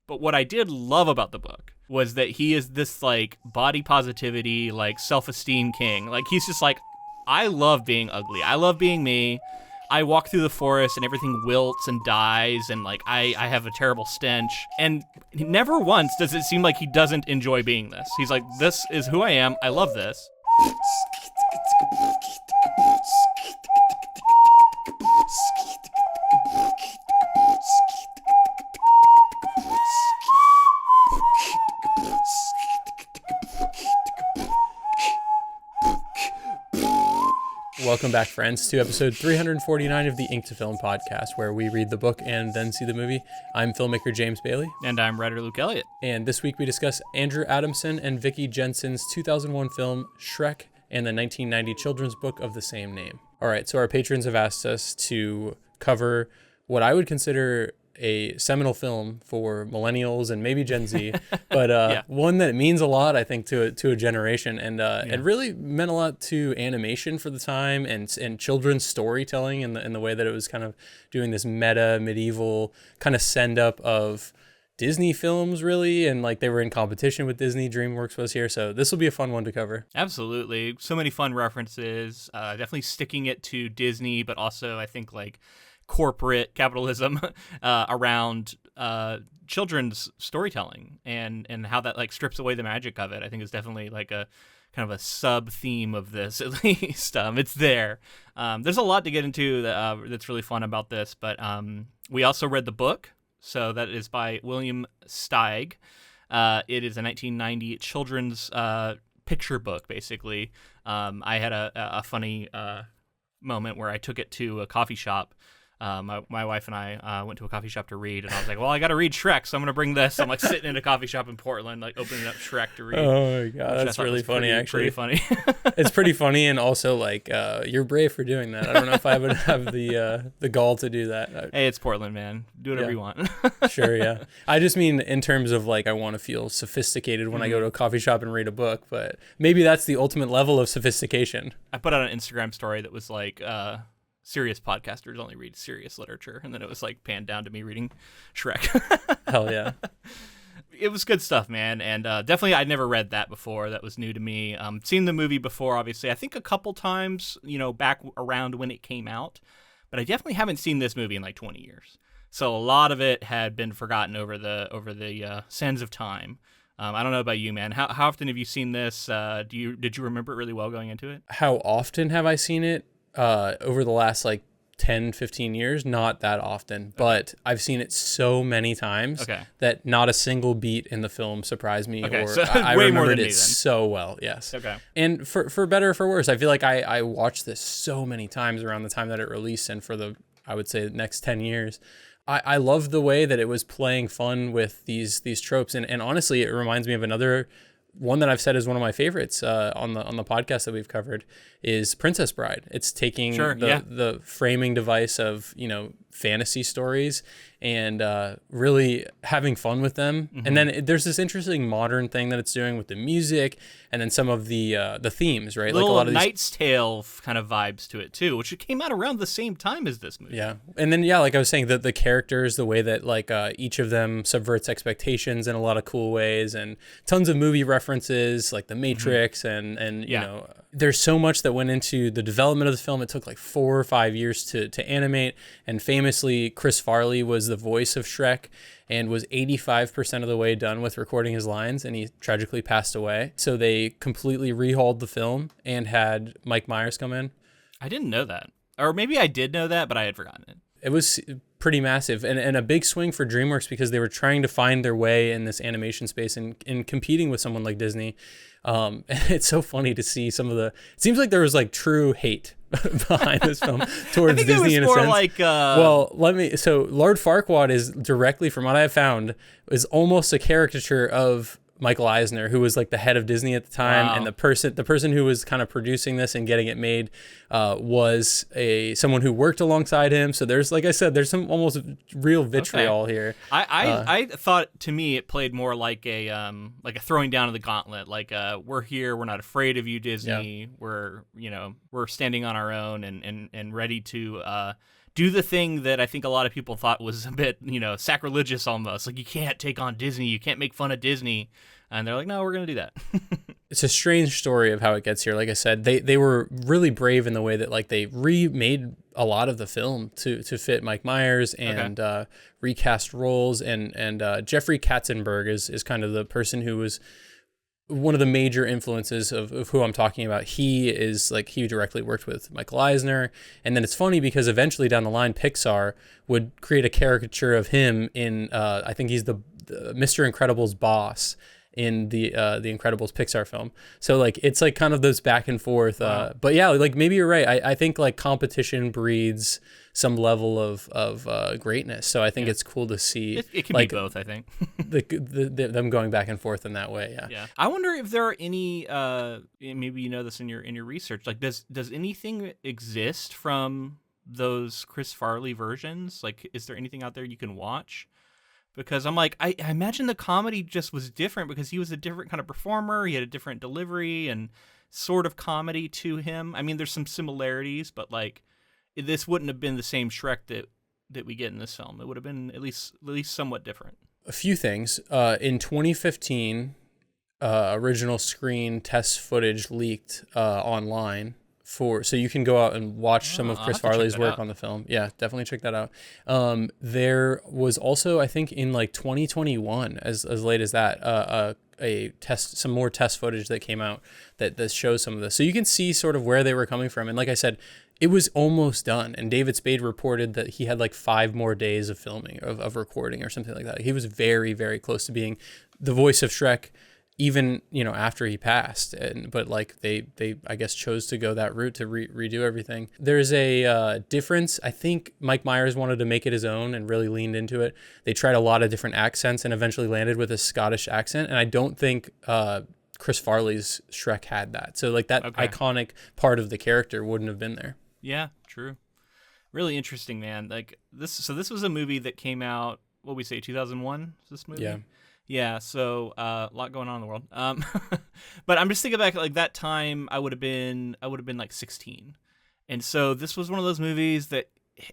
But what I did love about the book was that he is this like body positivity, like self-esteem king. Like he's just like, I love being ugly. I love being me. I walk through the forest and everything wilts and dies, and like I have a terrible stench. And never once does it seem like he doesn't enjoy being this. He's like, this is who I am. I love this. Welcome back, friends, to episode 349 of the Ink to Film podcast, where we read the book and then see the movie. I'm filmmaker James Bailey. And I'm writer Luke Elliott. And this week we discuss Andrew Adamson and Vicky Jenson's 2001 film Shrek and the 1990 children's book of the same name. All right, so our patrons have asked us to cover what I would consider a seminal film for millennials and maybe Gen Z, but one that means a lot, I think, to a generation, and it really meant a lot to animation for the time and children's storytelling in the way that it was kind of doing this meta medieval kind of send up of Disney films, really, and like they were in competition with Disney. DreamWorks was here, so this will be a fun one to cover. Absolutely, so many fun references. Definitely sticking it to Disney, but also I think like corporate capitalism around children's storytelling and how that like strips away the magic of it. I think is definitely like a kind of a sub theme of this, at least. It's there. There's a lot to get into that's really fun about this, but we also read the book. So that is by William Steig. It is a 1990 children's picture book, basically. I had a funny moment where I took it to a coffee shop. My wife and I went to a coffee shop to read, and I was like, well, I got to read Shrek, so I'm going to bring this. I'm like sitting in a coffee shop in Portland, like opening up Shrek to read. Oh my God, that's really funny, actually. Pretty funny. It's pretty funny, and also like you're brave for doing that. I don't know if I would have the gall to do that. Hey, it's Portland, man. Do whatever you want. Sure, yeah. I just mean in terms of like I want to feel sophisticated when I go to a coffee shop and read a book, but maybe that's the ultimate level of sophistication. I put out an Instagram story that was like, serious podcasters only read serious literature, and then it was like panned down to me reading Shrek. Hell yeah. It was good stuff, man, and definitely I'd never read that before. That was new to me. Seen the movie before, obviously. I think a couple times, back around when it came out, but I definitely haven't seen this movie in like 20 years. So a lot of it had been forgotten over the sands of time. I don't know about you, man. How often have you seen this? Did you remember it really well going into it? How often have I seen it? Over the last like 10, 15 years, not that often, but I've seen it so many times that not a single beat in the film surprised me, or so I way remembered more than it me, then. So well. Yes. Okay. And for better or for worse, I feel like I watched this so many times around the time that it released, and for I would say the next 10 years. I love the way that it was playing fun with these tropes, and honestly, it reminds me of another one that I've said is one of my favorites on the podcast that we've covered is Princess Bride. It's taking the framing device of, fantasy stories and really having fun with them. Mm-hmm. And then there's this interesting modern thing that it's doing with the music and then some of the themes, right? Little like a lot of Knight's Tale kind of vibes to it too, which came out around the same time as this movie. Yeah. And then, like I was saying, the characters, the way that like each of them subverts expectations in a lot of cool ways, and tons of movie references like The Matrix and you know, there's so much that went into the development of the film. It took like 4 or 5 years to animate, and famously Chris Farley was the voice of Shrek and was 85% of the way done with recording his lines, and he tragically passed away. So they completely rehauled the film and had Mike Myers come in. I didn't know that. Or maybe I did know that, but I had forgotten it. It was pretty massive and a big swing for DreamWorks because they were trying to find their way in this animation space and competing with someone like Disney. And it's so funny to see some of it seems like there was like true hate behind this film towards I think Disney it was in a more sense. like So Lord Farquaad is directly, from what I have found, is almost a caricature of Michael Eisner, who was like the head of Disney at the time. Wow. And the person who was kind of producing this and getting it made was someone who worked alongside him. So there's, like I said, there's some almost real vitriol here. I thought, to me, it played more like a throwing down of the gauntlet. Like we're here, we're not afraid of you, Disney. Yeah. We're standing on our own and ready to do the thing that I think a lot of people thought was a bit, sacrilegious almost. Like, you can't take on Disney, you can't make fun of Disney. And they're like, no, we're going to do that. It's a strange story of how it gets here. Like I said, they were really brave in the way that like they remade a lot of the film to fit Mike Myers and recast roles. And Jeffrey Katzenberg is kind of the person who was one of the major influences of who I'm talking about. He directly worked with Michael Eisner. And then it's funny because eventually down the line, Pixar would create a caricature of him in, I think he's the Mr. Incredible's boss in the Incredibles Pixar film. So like, it's like kind of those back and forth. Wow. But yeah, like maybe you're right. I think like competition breeds some level of greatness. So I think it's cool to see. It can like, be both, I think. them going back and forth in that way. Yeah. I wonder if there are any, maybe you know this in your research, like does anything exist from those Chris Farley versions? Like, is there anything out there you can watch? Because I'm like, I imagine the comedy just was different because he was a different kind of performer. He had a different delivery and sort of comedy to him. I mean, there's some similarities, but like, this wouldn't have been the same Shrek that we get in this film. It would have been at least somewhat different. A few things. In 2015, original screen test footage leaked online. So you can go out and watch some of Chris Farley's work on the film. Yeah, definitely check that out. There was also, I think, in like 2021, as late as that, some more test footage that came out that shows some of this. So you can see sort of where they were coming from. And like I said, it was almost done. And David Spade reported that he had like 5 more days of filming, of recording or something like that. He was very, very close to being the voice of Shrek, even, after he passed. But like they I guess chose to go that route to redo everything. There's a difference. I think Mike Myers wanted to make it his own and really leaned into it. They tried a lot of different accents and eventually landed with a Scottish accent. And I don't think Chris Farley's Shrek had that. So like that iconic part of the character wouldn't have been there. Yeah, true. Really interesting, man. Like this. So this was a movie that came out, what we say, 2001? Is this movie? Yeah. Yeah, so a lot going on in the world. But I'm just thinking back, like that time, I would have been like 16, and so this was one of those movies that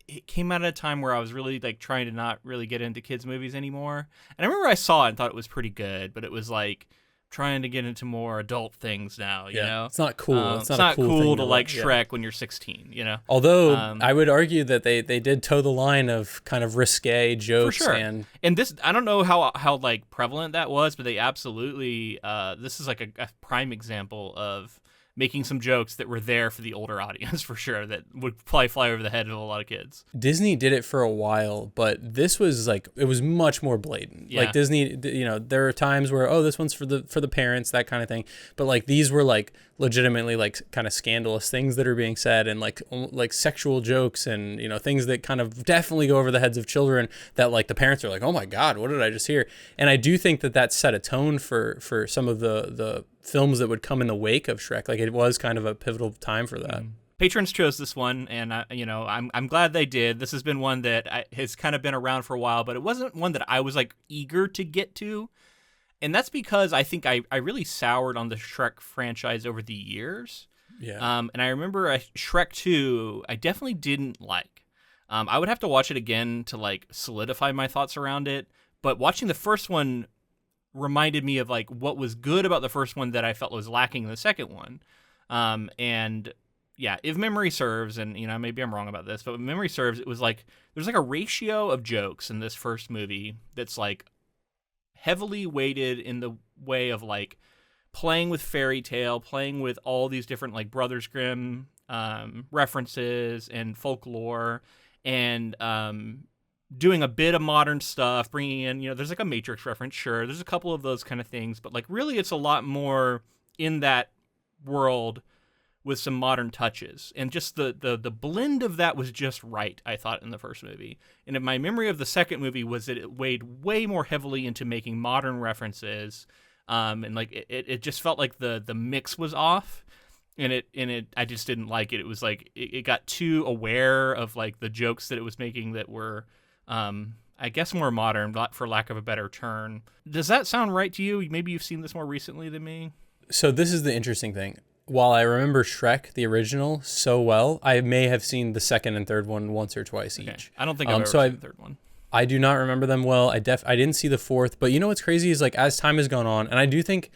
it came out at a time where I was really like trying to not really get into kids movies anymore. And I remember I saw it and thought it was pretty good, but it was like trying to get into more adult things now. You know, it's not cool. It's not cool to like Shrek when you're 16. Although I would argue that they did toe the line of kind of risque jokes. For sure. And this, I don't know how like prevalent that was, but they absolutely this is like a prime example of making some jokes that were there for the older audience, for sure, that would probably fly over the head of a lot of kids. Disney did it for a while, but this was like, it was much more blatant. Yeah. Like Disney, there are times where, this one's for the parents, that kind of thing. But like these were like legitimately like kind of scandalous things that are being said, and like sexual jokes and, things that kind of definitely go over the heads of children that like the parents are like, oh my God, what did I just hear? And I do think that set a tone for some of the films that would come in the wake of Shrek. Like it was kind of a pivotal time for that. Patrons chose this one, and I'm glad they did. This has been one that has kind of been around for a while, but it wasn't one that I was like eager to get to, and that's because I think I really soured on the Shrek franchise over the years. Yeah. And I remember Shrek 2, I definitely didn't like. I would have to watch it again to like solidify my thoughts around it, but watching the first one reminded me of like what was good about the first one that I felt was lacking in the second one. And yeah, if memory serves, and maybe I'm wrong about this, but if memory serves, it was like there's like a ratio of jokes in this first movie that's like heavily weighted in the way of like playing with fairy tale, playing with all these different like Brothers Grimm references and folklore, and doing a bit of modern stuff, bringing in, there's like a Matrix reference, sure, there's a couple of those kind of things, but like really it's a lot more in that world with some modern touches, and just the blend of that was just right, I thought, in the first movie. And in my memory of the second movie was that it weighed way more heavily into making modern references, and like it just felt like the mix was off, and it I just didn't like it. It was like it got too aware of like the jokes that it was making that were I guess more modern, for lack of a better term. Does that sound right to you? Maybe you've seen this more recently than me. So this is the interesting thing. while I remember Shrek, the original, so well, I may have seen the second and third one once or twice each. I don't think I've ever seen the third one. I do not remember them well. I didn't see the fourth, but you know what's crazy is like as time has gone on, and I do think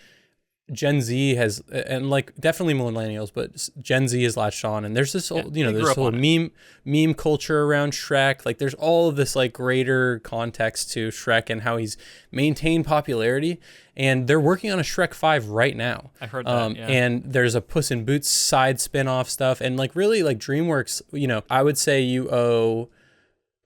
Gen Z has, and like definitely millennials, but Gen Z has latched on, and there's this whole, there's this whole meme culture around Shrek. Like there's all of this like greater context to Shrek and how he's maintained popularity, and they're working on a Shrek 5 right now. I've heard that, yeah. And there's a Puss in Boots side spin-off stuff, and like really like DreamWorks, I would say you owe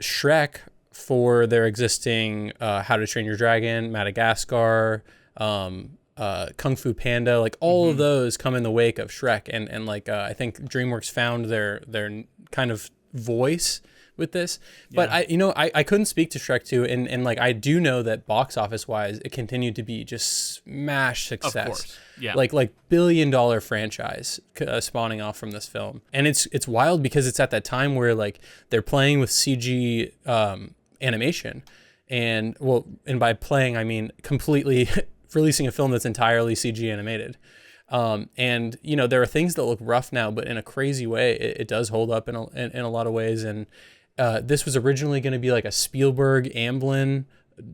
Shrek for their existing How to Train Your Dragon, Madagascar, Kung Fu Panda, like all of those come in the wake of Shrek, and like I think DreamWorks found their kind of voice with this. But I couldn't speak to Shrek 2, and like I do know that box office wise it continued to be just smash success. Of course. Yeah. Like $1 billion franchise spawning off from this film. And it's wild because it's at that time where like they're playing with CG animation, and by playing I mean completely releasing a film that's entirely CG animated. And there are things that look rough now, but in a crazy way, it does hold up in a lot of ways. And this was originally going to be like a Spielberg Amblin,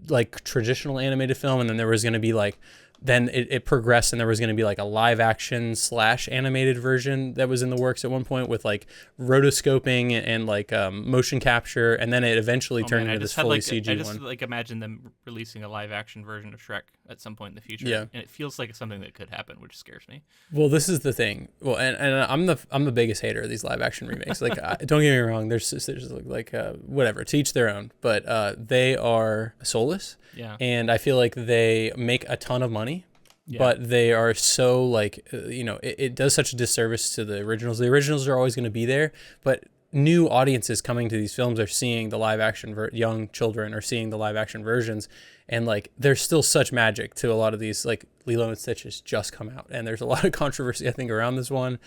like traditional animated film. And then there was going to be like, then it progressed, and there was going to be like a live action / animated version that was in the works at one point with like rotoscoping and like motion capture, and then it eventually turned into this fully CG one. I just like imagine them releasing a live action version of Shrek at some point in the future. Yeah. And it feels like it's something that could happen, which scares me. Well, this is the thing. Well, and I'm the biggest hater of these live action remakes. Like don't get me wrong, there's like whatever, to each their own, but they are soulless. Yeah. And I feel like they make a ton of money. Yeah. But they are so like, it does such a disservice to the originals. The originals are always going to be there, but new audiences coming to these films are seeing the live action, young children are seeing the live action versions. And like, there's still such magic to a lot of these, like Lilo and Stitch has just come out. And there's a lot of controversy, I think, around this one.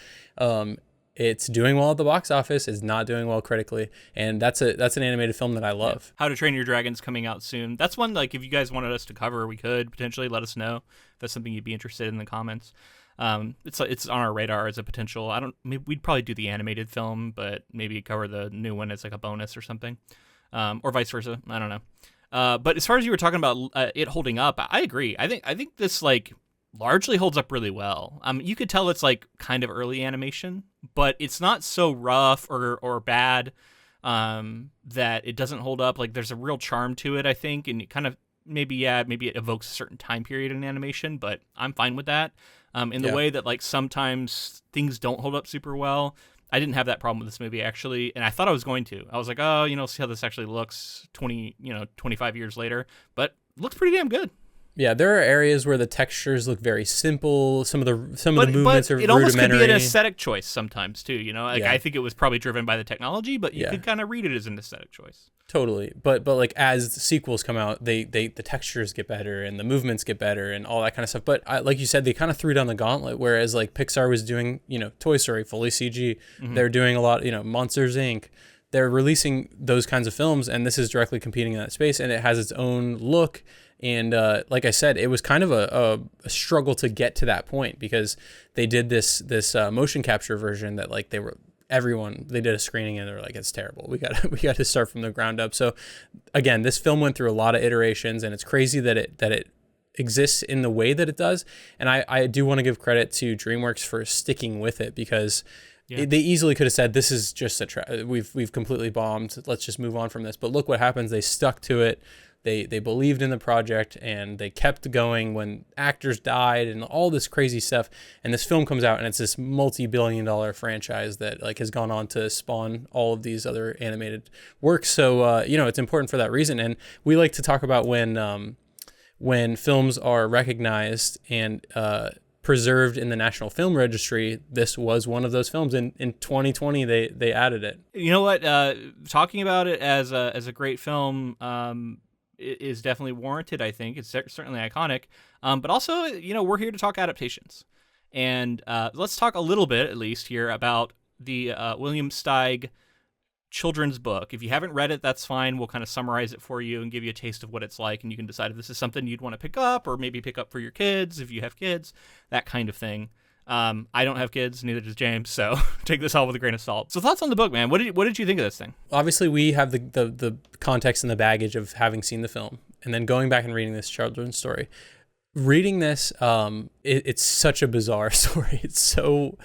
It's doing well at the box office. It's not doing well critically, and that's an animated film that I love. How to Train Your Dragon's coming out soon. That's one, like, if you guys wanted us to cover, we could potentially let us know. If that's something you'd be interested in the comments. It's on our radar as a potential. Maybe we'd probably do the animated film, but maybe cover the new one as like a bonus or something, or vice versa. I don't know. But as far as you were talking about it holding up, I agree. I think this like largely holds up really well. You could tell it's like kind of early animation, but it's not so rough or bad that it doesn't hold up. Like there's a real charm to it, I think, and it kind of maybe it evokes a certain time period in animation, but I'm fine with that. In the way that like sometimes things don't hold up super well. I didn't have that problem with this movie actually, and I thought I was going to. I was like, oh, see how this actually looks 25 years later, but it looks pretty damn good. Yeah, there are areas where the textures look very simple. Some of the movements are rudimentary. It almost could be an aesthetic choice sometimes too. I think it was probably driven by the technology, but you could kind of read it as an aesthetic choice. Totally, but like as the sequels come out, the textures get better and the movements get better and all that kind of stuff. But like you said, they kind of threw down the gauntlet. Whereas like Pixar was doing, Toy Story fully CG. Mm-hmm. They're doing a lot, Monsters Inc. They're releasing those kinds of films, and this is directly competing in that space, and it has its own look. And like I said, it was kind of a struggle to get to that point because they did this motion capture version that like they did a screening and they were like, it's terrible. We got to start from the ground up. So again, this film went through a lot of iterations, and it's crazy that it exists in the way that it does. And I do want to give credit to DreamWorks for sticking with it because they easily could have said, this is just we've completely bombed. Let's just move on from this. But look what happens. They stuck to it. They believed in the project, and they kept going when actors died and all this crazy stuff. And this film comes out, and it's this multi-billion-dollar franchise that like has gone on to spawn all of these other animated works. So it's important for that reason. And we like to talk about when films are recognized and preserved in the National Film Registry. This was one of those films. In 2020, they added it. You know what? Talking about it as a great film. Is definitely warranted, I think. It's certainly iconic. But also, we're here to talk adaptations. And let's talk a little bit, at least here, about the William Steig children's book. If you haven't read it, that's fine. We'll kind of summarize it for you and give you a taste of what it's like, and you can decide if this is something you'd want to pick up or maybe pick up for your kids, if you have kids, that kind of thing. I don't have kids, neither does James, so take this all with a grain of salt. So thoughts on the book, man. What did you think of this thing? Obviously, we have the context and the baggage of having seen the film, and then going back and reading this children's story. Reading this, it's such a bizarre story. It's so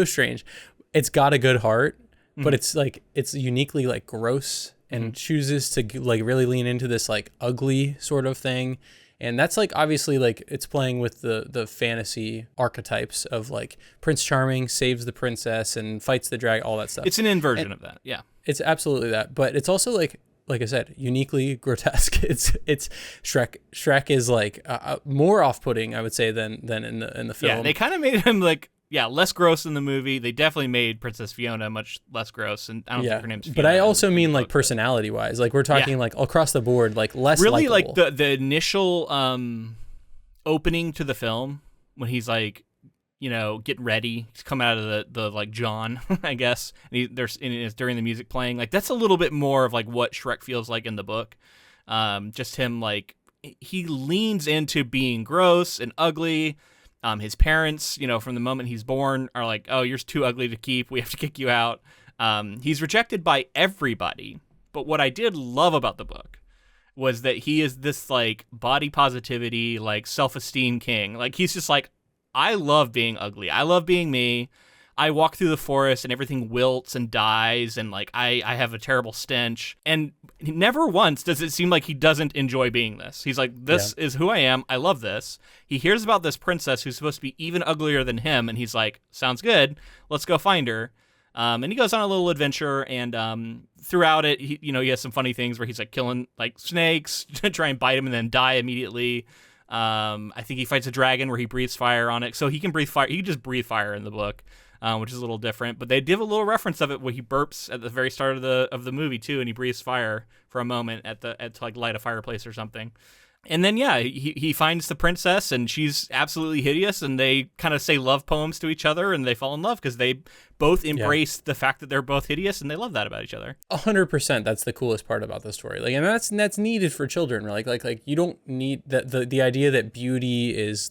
strange. It's got a good heart, but it's uniquely like gross and chooses to like really lean into this like ugly sort of thing. And that's like obviously like it's playing with the fantasy archetypes of like Prince Charming saves the princess and fights the dragon, all that stuff. It's an inversion of that. Yeah. It's absolutely that. But it's also like I said, uniquely grotesque. It's Shrek. Shrek is like more off-putting, I would say, than in the film. Yeah, they kind of made him like less gross in the movie. They definitely made Princess Fiona much less gross, and I don't think her name's Fiona. But I also mean like personality-wise. Like we're talking like across the board, like less really likable. like the initial opening to the film when he's like, getting ready to come out of the like John, I guess. And it's during the music playing. Like that's a little bit more of like what Shrek feels like in the book. Just him like he leans into being gross and ugly. His parents, from the moment he's born, are like, "Oh, you're too ugly to keep. We have to kick you out." He's rejected by everybody. But what I did love about the book was that he is this like body positivity, like self-esteem king. Like he's just like, I love being ugly. I love being me. I walk through the forest and everything wilts and dies, and like I have a terrible stench. And never once does it seem like he doesn't enjoy being this. He's like, this is who I am. I love this. He hears about this princess who's supposed to be even uglier than him, and he's like, sounds good. Let's go find her. And he goes on a little adventure, and throughout it, he has some funny things where he's like killing like snakes to try and bite him and then die immediately. I think he fights a dragon where he breathes fire on it. So he can breathe fire. He can just breathe fire in the book, which is a little different. But they give a little reference of it where he burps at the very start of the movie too, and he breathes fire for a moment to like light a fireplace or something. And then, he finds the princess, and she's absolutely hideous, and they kind of say love poems to each other, and they fall in love because they both embrace the fact that they're both hideous, and they love that about each other. 100%. That's the coolest part about the story. Like, and that's needed for children. Like you don't need the idea that beauty is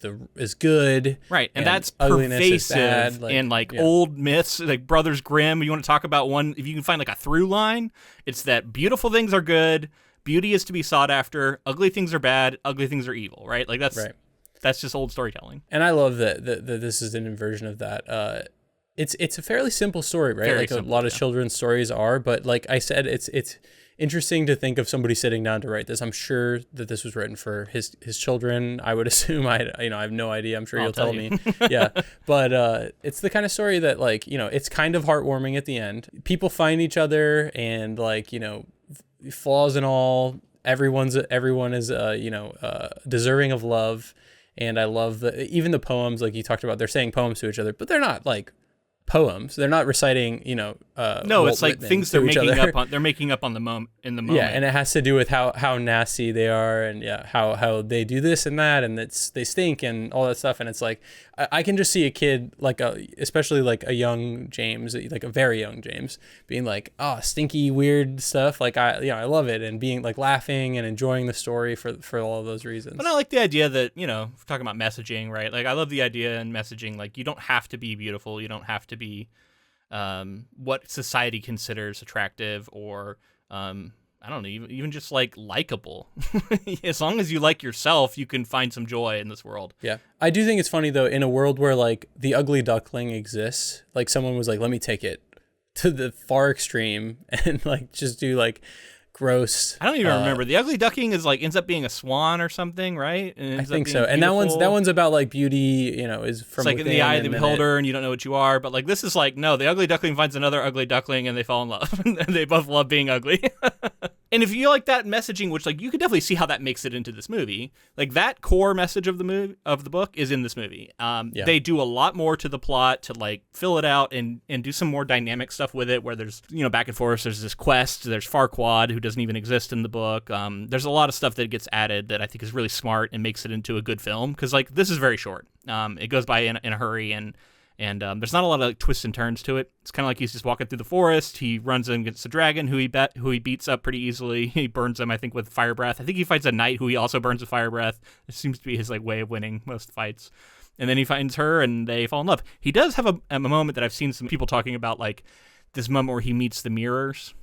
good, right? And that's pervasive in old myths, like Brothers Grimm. You want to talk about one? If you can find like a through line, it's that beautiful things are good. Beauty is to be sought after. Ugly things are bad. Ugly things are evil, right? Like that's just old storytelling. And I love that this is an inversion of that. It's a fairly simple story, right? Very simple, a lot of children's stories are, but like I said, it's interesting to think of somebody sitting down to write this. I'm sure that this was written for his children. I would assume. I have no idea. I'm sure you'll tell me. Yeah, but it's the kind of story that it's kind of heartwarming at the end. People find each other, and flaws and all, everyone is deserving of love. And I love even the poems, like you talked about, they're saying poems to each other, but they're not like poems. They're not reciting, no, it's like things they're making up on. They're making up on the moment in the moment. Yeah, and it has to do with how nasty they are, and how they do this and that, and they stink and all that stuff. And it's like I can just see a kid especially like a young James, like a very young James, being like, oh, stinky, weird stuff. Like I love it, and being like laughing and enjoying the story for all of those reasons. But I like the idea that we're talking about messaging, right? Like I love the idea in messaging, like you don't have to be beautiful, you don't have to be what society considers attractive, or I don't know, even just like likable. As long as you like yourself, you can find some joy in this world. Yeah. I do think it's funny though, in a world where like the ugly duckling exists, like someone was like, let me take it to the far extreme and like just do like gross. I don't even remember. The ugly duckling is like ends up being a swan or something, right? And I think so. And that one's about like beauty, is from it's like in the eye of the beholder, and you don't know what you are. But like this is like, no, the ugly duckling finds another ugly duckling, and they fall in love, and they both love being ugly. And if you like that messaging, which like you could definitely see how that makes it into this movie, like that core message of the book is in this movie. They do a lot more to the plot to like fill it out and do some more dynamic stuff with it, where there's back and forth. There's this quest. There's Farquaad, who doesn't even exist in the book. There's a lot of stuff that gets added that I think is really smart and makes it into a good film, because like this is very short. It goes by in a hurry, and there's not a lot of like, twists and turns to it. It's kind of like he's just walking through the forest. He runs in against a dragon who he beats up pretty easily. He burns him, I think, with fire breath. I think he fights a knight who he also burns with fire breath. It seems to be his like way of winning most fights. And then he finds her, and they fall in love. He does have a moment that I've seen some people talking about, like this moment where he meets the mirrors.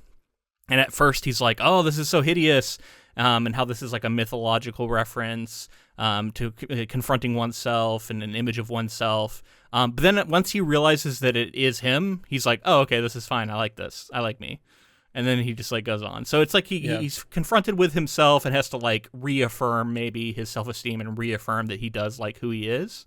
And at first he's like, oh, this is so hideous, and how this is like a mythological reference to confronting oneself and an image of oneself. But then once he realizes that it is him, he's like, oh, okay, this is fine. I like this. I like me. And then he just like goes on. So it's like he's confronted with himself and has to like reaffirm maybe his self-esteem and reaffirm that he does like who he is.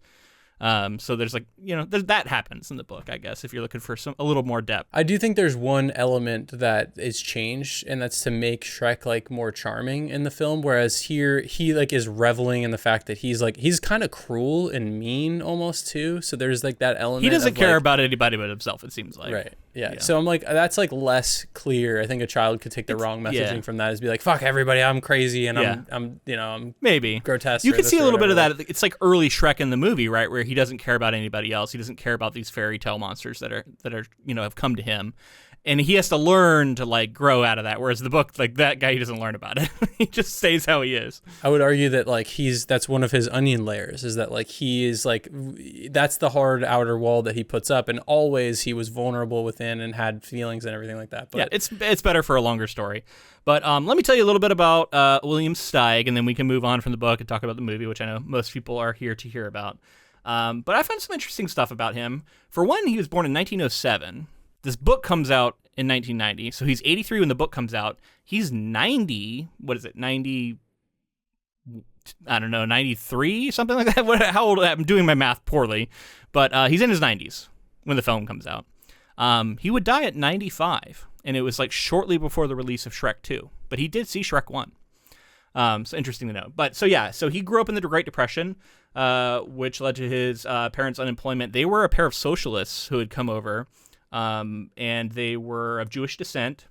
So there's like, that happens in the book, I guess, if you're looking for a little more depth. I do think there's one element that is changed, and that's to make Shrek like more charming in the film. Whereas here he like is reveling in the fact that he's kind of cruel and mean almost too. So there's like that element. He doesn't care about anybody but himself, it seems like. Right. Yeah. So I'm like, that's like less clear. I think a child could take the wrong messaging from that as be like, fuck everybody, I'm crazy and I'm maybe grotesque. You could see a little bit of that. It's like early Shrek in the movie, right, where he doesn't care about anybody else. He doesn't care about these fairy tale monsters that are have come to him. And he has to learn to like grow out of that. Whereas the book, like that guy, he doesn't learn about it. He just stays how he is. I would argue that like that's one of his onion layers, is that like he is like, that's the hard outer wall that he puts up, and always he was vulnerable within and had feelings and everything like that. But yeah, it's better for a longer story. But let me tell you a little bit about William Steig, and then we can move on from the book and talk about the movie, which I know most people are here to hear about. But I found some interesting stuff about him. For one, he was born in 1907. This book comes out in 1990, so he's 83 when the book comes out. He's 90, 93, something like that. How old? I'm doing my math poorly, but he's in his 90s when the film comes out. He would die at 95, and it was like shortly before the release of Shrek 2, but he did see Shrek 1. So interesting to know. But so he grew up in the Great Depression, which led to his parents' unemployment. They were a pair of socialists who had come over. And they were of Jewish descent,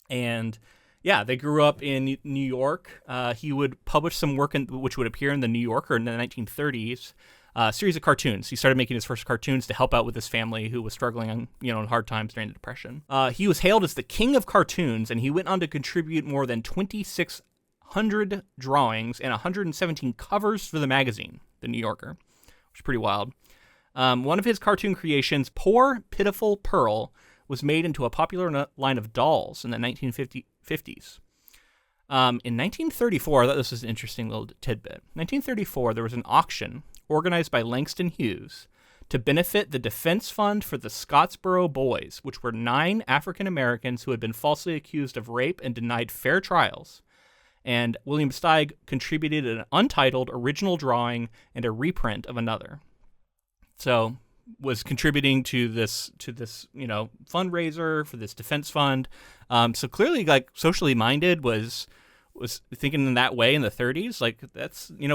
and they grew up in New York. He would publish some work which would appear in the New Yorker in the 1930s, a series of cartoons. He started making his first cartoons to help out with his family, who was struggling in hard times during the Depression. He was hailed as the king of cartoons, and he went on to contribute more than 2,600 drawings and 117 covers for the magazine, the New Yorker, which is pretty wild. One of his cartoon creations, Poor Pitiful Pearl, was made into a popular line of dolls in the 1950s. In 1934, I thought this was an interesting little tidbit. In 1934, there was an auction organized by Langston Hughes to benefit the Defense Fund for the Scottsboro Boys, which were 9 African Americans who had been falsely accused of rape and denied fair trials. And William Steig contributed an untitled original drawing and a reprint of another. So was contributing to this fundraiser for this defense fund. So clearly, like, socially minded, was thinking in that way in the 30s. Like, that's, we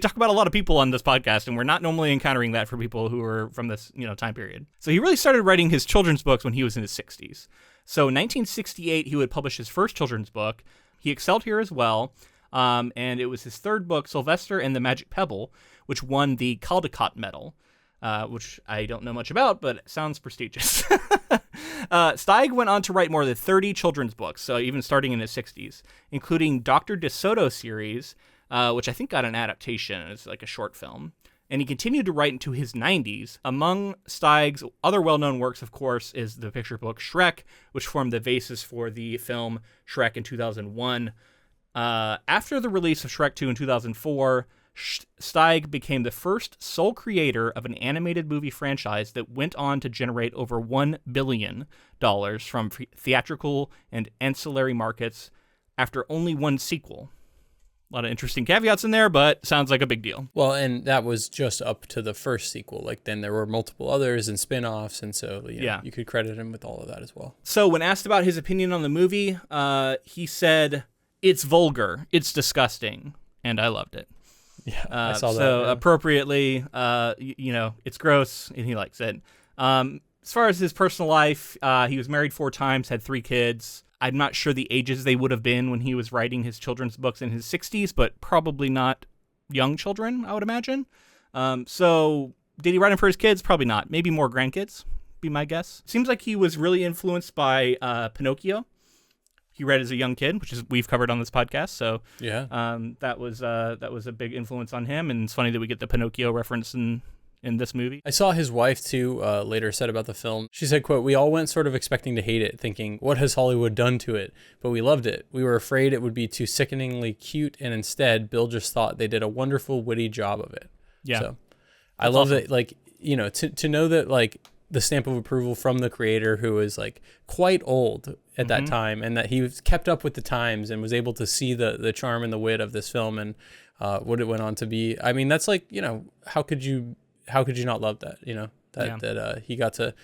talk about a lot of people on this podcast, and we're not normally encountering that for people who are from this time period. So he really started writing his children's books when he was in his 60s. So in 1968, he would publish his first children's book. He excelled here as well. And it was his third book, Sylvester and the Magic Pebble, which won the Caldecott Medal. Which I don't know much about, but it sounds prestigious. Steig went on to write more than 30 children's books, so even starting in his 60s, including Dr. DeSoto series, which I think got an adaptation. It's like a short film. And he continued to write into his 90s. Among Steig's other well-known works, of course, is the picture book Shrek, which formed the basis for the film Shrek in 2001. After the release of Shrek 2 in 2004, Steig became the first sole creator of an animated movie franchise that went on to generate over $1 billion from theatrical and ancillary markets after only one sequel. A lot of interesting caveats in there, but sounds like a big deal. Well, and that was just up to the first sequel. Like, then there were multiple others and spin-offs, and so you could credit him with all of that as well. So when asked about his opinion on the movie, he said, "It's vulgar, it's disgusting, and I loved it." Yeah, I saw that. So appropriately, it's gross, and he likes it. As far as his personal life, he was married 4 times, had 3 kids. I'm not sure the ages they would have been when he was writing his children's books in his 60s, but probably not young children, I would imagine. So did he write them for his kids? Probably not. Maybe more grandkids, be my guess. Seems like he was really influenced by Pinocchio. he read as a young kid, which is we've covered on this podcast. So that was a big influence on him, and it's funny that we get the Pinocchio reference in this movie. I saw his wife too later said about the film. She said, quote, "We all went sort of expecting to hate it, thinking, what has Hollywood done to it? But we loved it. We were afraid it would be too sickeningly cute, and instead, Bill just thought they did a wonderful, witty job of it." Yeah. So I love that, like, you know, to know that, like, the stamp of approval from the creator, who was like quite old at that time, and that he was kept up with the times and was able to see the charm and the wit of this film and what it went on to be. I mean, that's like, you know, how could you not love that, you know, that he got to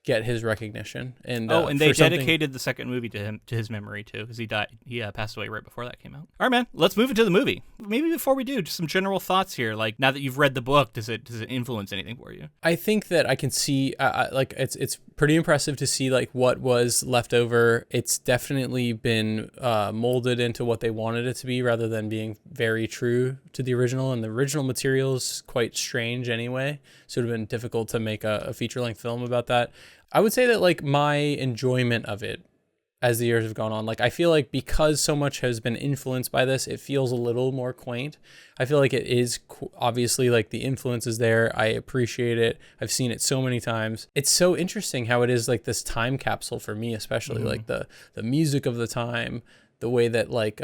get his recognition. And and they dedicated the second movie to his memory too, because he died. He passed away right before that came out. All right, man, let's move into the movie. Maybe before we do, just some general thoughts here. Like, now that you've read the book, does it influence anything for you? I think that I can see like it's pretty impressive to see like what was left over. It's definitely been molded into what they wanted it to be, rather than being very true to the original. And the original material is quite strange anyway, so it would have been difficult to make a feature-length film about that. I would say that like my enjoyment of it as the years have gone on, like I feel like because so much has been influenced by this, it feels a little more quaint. I feel like it is obviously like the influence is there. I appreciate it. I've seen it so many times. It's so interesting how it is like this time capsule for me, especially like the music of the time, the way that like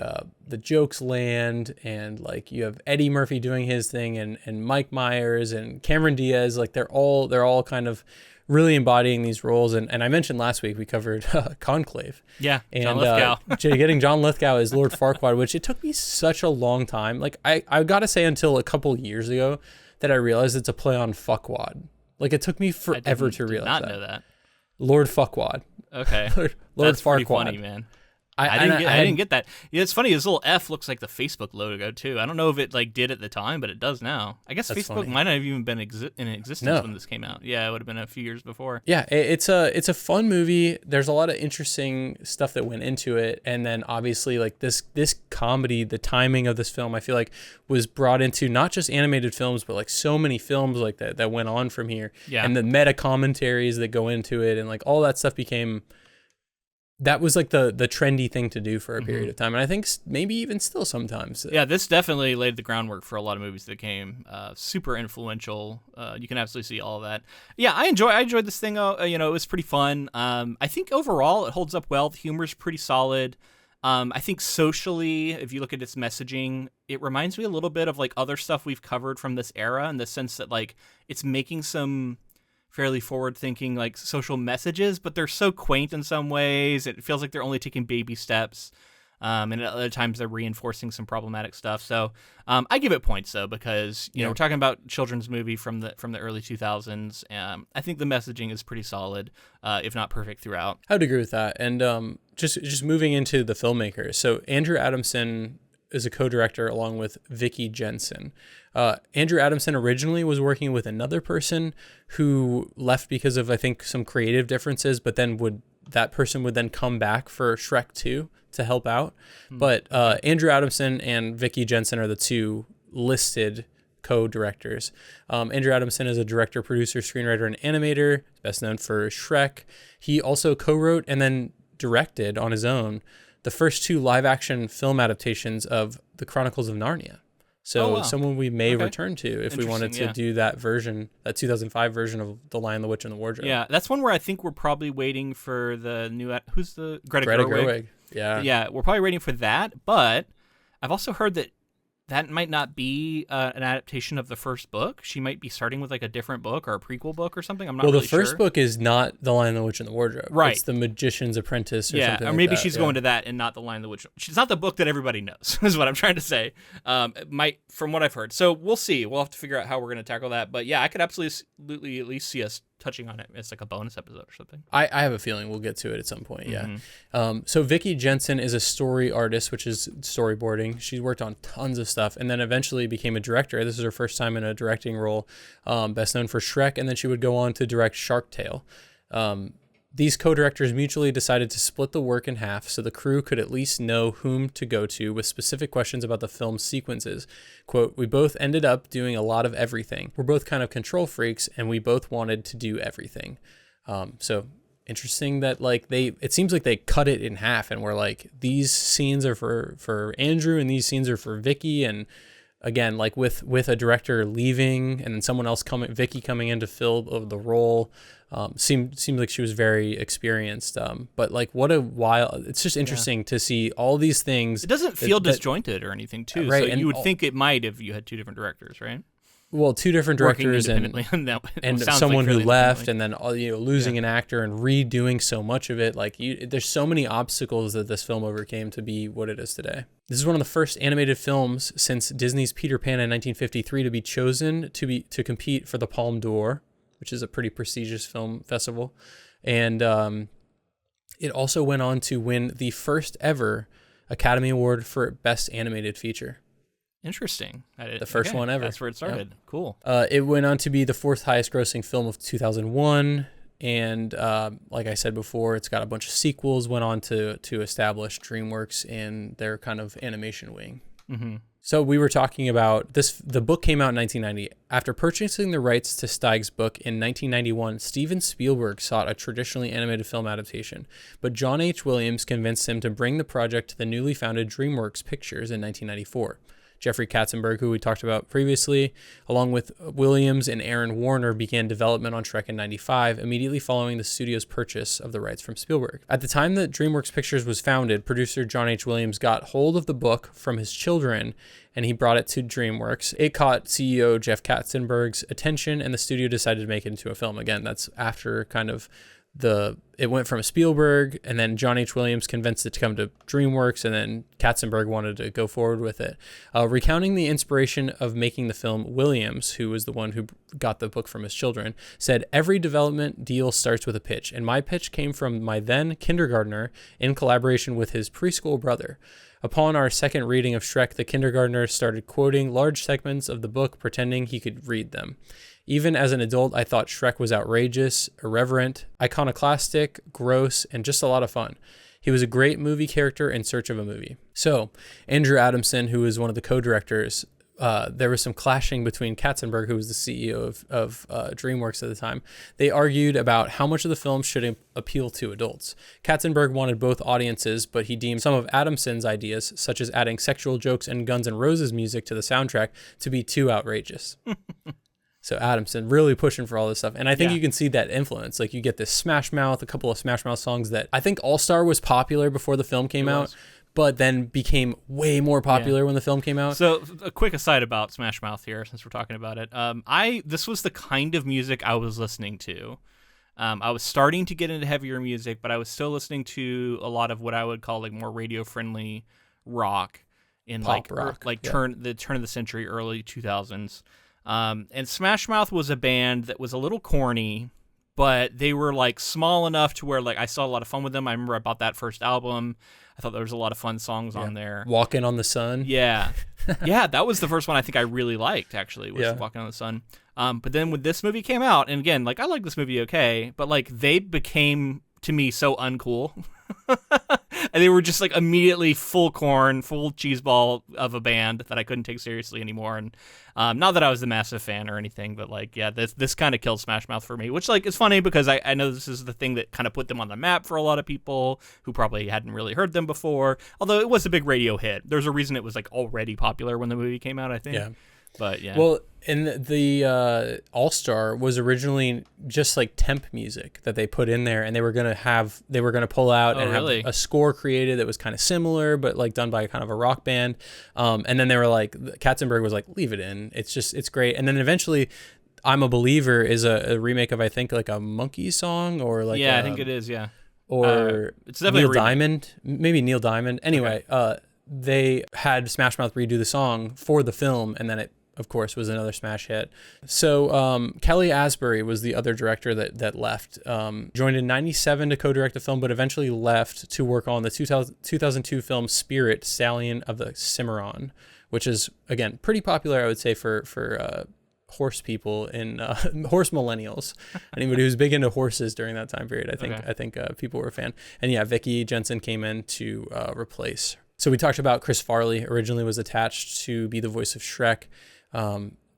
the jokes land, and like you have Eddie Murphy doing his thing, and Mike Myers and Cameron Diaz, like they're all kind of really embodying these roles. And I mentioned last week we covered Conclave. Yeah, and John Lithgow. Getting John Lithgow as Lord Farquaad, which it took me such a long time. Like I gotta say, until a couple years ago, that I realized it's a play on fuckwad. Like it took me forever to realize that. I did not know that. Lord Fuckwad. Okay. Lord That's Farquaad. pretty funny, man. I didn't get that. Yeah, it's funny. His little F looks like the Facebook logo too. I don't know if it like did at the time, but it does now. I guess That's Facebook funny. might not have even been in existence when this came out. Yeah, it would have been a few years before. Yeah, it's a fun movie. There's a lot of interesting stuff that went into it, and then obviously like this comedy, the timing of this film, I feel like was brought into not just animated films, but like so many films like that went on from here. Yeah, and the meta commentaries that go into it, and like all that stuff became. That was like the trendy thing to do for a period of time. And I think maybe even still sometimes. Yeah, this definitely laid the groundwork for a lot of movies that came super influential. You can absolutely see all of that. Yeah, I enjoyed this thing. You know, it was pretty fun. I think overall it holds up well. The humor's pretty solid. I think socially, if you look at its messaging, it reminds me a little bit of like other stuff we've covered from this era, in the sense that like it's making some fairly forward-thinking like social messages, but they're so quaint in some ways. It feels like they're only taking baby steps, and at other times they're reinforcing some problematic stuff. So I give it points though, because you know we're talking about children's movie from the early 2000s. I think the messaging is pretty solid, if not perfect throughout. I would agree with that. And just moving into the filmmakers. So Andrew Adamson is a co-director along with Vicky Jenson. Andrew Adamson originally was working with another person who left because of, I think, some creative differences, but then that person would then come back for Shrek 2 to help out. But Andrew Adamson and Vicky Jenson are the two listed co-directors. Andrew Adamson is a director, producer, screenwriter, and animator, best known for Shrek. He also co-wrote and then directed on his own the first two live-action film adaptations of The Chronicles of Narnia. So someone we may return to if we wanted to do that version, that 2005 version of The Lion, the Witch, and the Wardrobe. Yeah, that's one where I think we're probably waiting for the new... Who's the... Greta Gerwig. Yeah. Yeah, we're probably waiting for that, but I've also heard that might not be an adaptation of the first book. She might be starting with like a different book or a prequel book or something. I'm not really sure. Well, the first book is not The Lion, the Witch, and the Wardrobe. Right. It's The Magician's Apprentice or something like that. Or maybe she's going to that and not The Lion, the Witch. She's not the book that everybody knows, is what I'm trying to say. It might, from what I've heard. So we'll see. We'll have to figure out how we're going to tackle that. But yeah, I could absolutely at least see us touching on it. It's like a bonus episode or something. I have a feeling we'll get to it at some point, yeah. So Vicky Jenson is a story artist, which is storyboarding. She's worked on tons of stuff and then eventually became a director. This is her first time in a directing role, best known for Shrek, and then she would go on to direct Shark Tale. These co-directors mutually decided to split the work in half so the crew could at least know whom to go to with specific questions about the film's sequences. Quote, "We both ended up doing a lot of everything. We're both kind of control freaks, and we both wanted to do everything." So interesting that like it seems like they cut it in half and were like, these scenes are for Andrew and these scenes are for Vicky. And again, like with a director leaving and then someone else Vicky coming in to fill the role, seemed like she was very experienced. But like it's just interesting to see all these things. It doesn't feel disjointed or anything too. Right, so you would think it might if you had two different directors, right? Well, two different directors and someone who left, and then losing an actor and redoing so much of it. Like there's so many obstacles that this film overcame to be what it is today. This is one of the first animated films since Disney's Peter Pan in 1953 to be chosen to compete for the Palme d'Or, which is a pretty prestigious film festival, and it also went on to win the first ever Academy Award for Best Animated Feature. Interesting. The first one ever. That's where it started. Yep. Cool. It went on to be the fourth highest grossing film of 2001. And like I said before, it's got a bunch of sequels, went on to establish DreamWorks in their kind of animation wing. Mm-hmm. So we were talking about this. The book came out in 1990. After purchasing the rights to Steig's book in 1991, Steven Spielberg sought a traditionally animated film adaptation. But John H. Williams convinced him to bring the project to the newly founded DreamWorks Pictures in 1994. Jeffrey Katzenberg, who we talked about previously, along with Williams and Aaron Warner, began development on Shrek in 95, immediately following the studio's purchase of the rights from Spielberg. At the time that DreamWorks Pictures was founded, producer John H. Williams got hold of the book from his children, and he brought it to DreamWorks. It caught CEO Jeff Katzenberg's attention, and the studio decided to make it into a film. Again, that's after kind of it went from Spielberg, and then John H. Williams convinced it to come to DreamWorks, and then Katzenberg wanted to go forward with it. Recounting the inspiration of making the film, Williams, who was the one who got the book from his children, said, "Every development deal starts with a pitch, and my pitch came from my then kindergartner in collaboration with his preschool brother. Upon our second reading of Shrek, the kindergartner started quoting large segments of the book, pretending he could read them. Even as an adult, I thought Shrek was outrageous, irreverent, iconoclastic, gross, and just a lot of fun. He was a great movie character in search of a movie." So, Andrew Adamson, who was one of the co-directors, there was some clashing between Katzenberg, who was the CEO of DreamWorks at the time. They argued about how much of the film should appeal to adults. Katzenberg wanted both audiences, but he deemed some of Adamson's ideas, such as adding sexual jokes and Guns N' Roses music to the soundtrack, to be too outrageous. So Adamson really pushing for all this stuff. And I think you can see that influence. Like you get this Smash Mouth, a couple of Smash Mouth songs that I think All Star was popular before the film came out, but then became way more popular when the film came out. So a quick aside about Smash Mouth here, since we're talking about it. This was the kind of music I was listening to. I was starting to get into heavier music, but I was still listening to a lot of what I would call like more radio friendly rock in Pop rock. turn of the century, early 2000s. And Smash Mouth was a band that was a little corny, but they were like small enough to where like I saw a lot of fun with them. I remember I bought that first album. I thought there was a lot of fun songs on there. Walking on the Sun. Yeah. Yeah, that was the first one I think I really liked, actually, was Walking on the Sun. But then when this movie came out, and again, like I like this movie okay, but like they became to me so uncool. And they were just like immediately full corn, full cheeseball of a band that I couldn't take seriously anymore. And not that I was a massive fan or anything, but like, yeah, this kind of killed Smash Mouth for me, which like is funny because I know this is the thing that kind of put them on the map for a lot of people who probably hadn't really heard them before. Although it was a big radio hit. There's a reason it was like already popular when the movie came out, I think. Yeah. But yeah. Well, and the All-Star was originally just like temp music that they put in there, and they were gonna pull out have a score created that was kind of similar, but like done by kind of a rock band. And then they were like, Katzenberg was like, leave it in. It's great. And then eventually, I'm a Believer is a remake of I think like a Monkey song or like I think it is or it's definitely Neil Diamond, maybe Neil Diamond. Anyway, they had Smash Mouth redo the song for the film, and then it, of course, was another smash hit. So Kelly Asbury was the other director that left. Joined in 97 to co-direct the film, but eventually left to work on the 2002 film Spirit, Stallion of the Cimarron, which is, again, pretty popular, I would say, for horse people in horse millennials. Anybody who's big into horses during that time period, I think people were a fan. And yeah, Vicky Jenson came in to replace. So we talked about Chris Farley, originally was attached to be the voice of Shrek.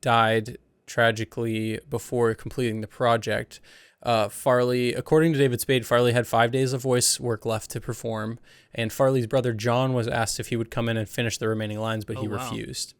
Died tragically before completing the project. Farley, according to David Spade, Farley had 5 days of voice work left to perform, and Farley's brother John was asked if he would come in and finish the remaining lines, but he refused.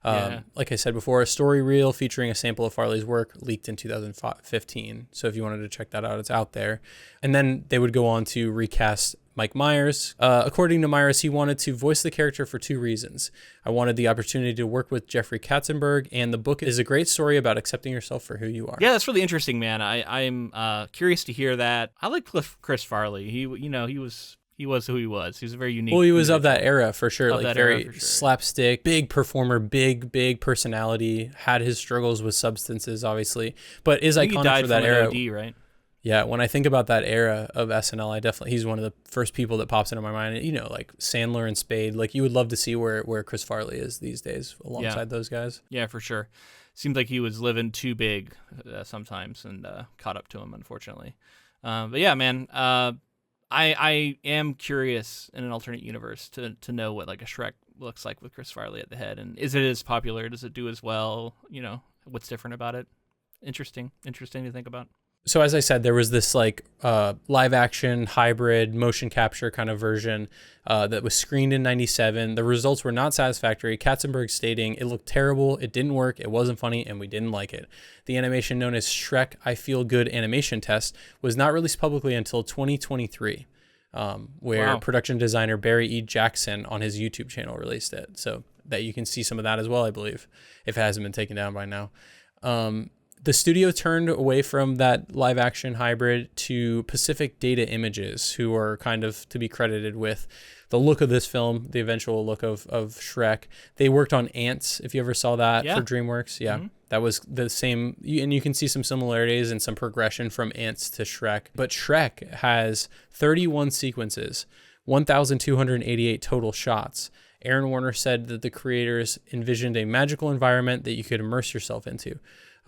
Like I said before, a story reel featuring a sample of Farley's work leaked in 2015. So if you wanted to check that out, it's out there. And then they would go on to recast Mike Myers. According to Myers, he wanted to voice the character for 2 reasons. I wanted the opportunity to work with Jeffrey Katzenberg, and the book is a great story about accepting yourself for who you are. Yeah, that's really interesting, man. I'm curious to hear that. I like Chris Farley. He was who he was. He was a very unique. Well, he was of that era for sure. Like very era, for sure. Slapstick, big performer, big personality. Had his struggles with substances, obviously, but is iconic for that era. OD, right? Yeah, when I think about that era of SNL, he's one of the first people that pops into my mind. You know, like Sandler and Spade. Like you would love to see where Chris Farley is these days alongside those guys. Yeah, for sure. Seems like he was living too big sometimes and caught up to him, unfortunately. But yeah, man. I am curious in an alternate universe to know what like a Shrek looks like with Chris Farley at the head, and is it as popular? Does it do as well? You know, what's different about it? Interesting to think about. So as I said, there was this like live action hybrid motion capture kind of version that was screened in 97. The results were not satisfactory. Katzenberg stating, "It looked terrible, it didn't work, it wasn't funny, and we didn't like it." The animation known as Shrek I Feel Good Animation Test was not released publicly until 2023, where production designer Barry E. Jackson on his YouTube channel released it. So that you can see some of that as well, I believe, if it hasn't been taken down by now. The studio turned away from that live action hybrid to Pacific Data Images, who are kind of to be credited with the look of this film, the eventual look of Shrek. They worked on Ants, if you ever saw that for DreamWorks. Yeah, that was the same. And you can see some similarities and some progression from Ants to Shrek. But Shrek has 31 sequences, 1,288 total shots. Aaron Warner said that the creators envisioned a magical environment that you could immerse yourself into.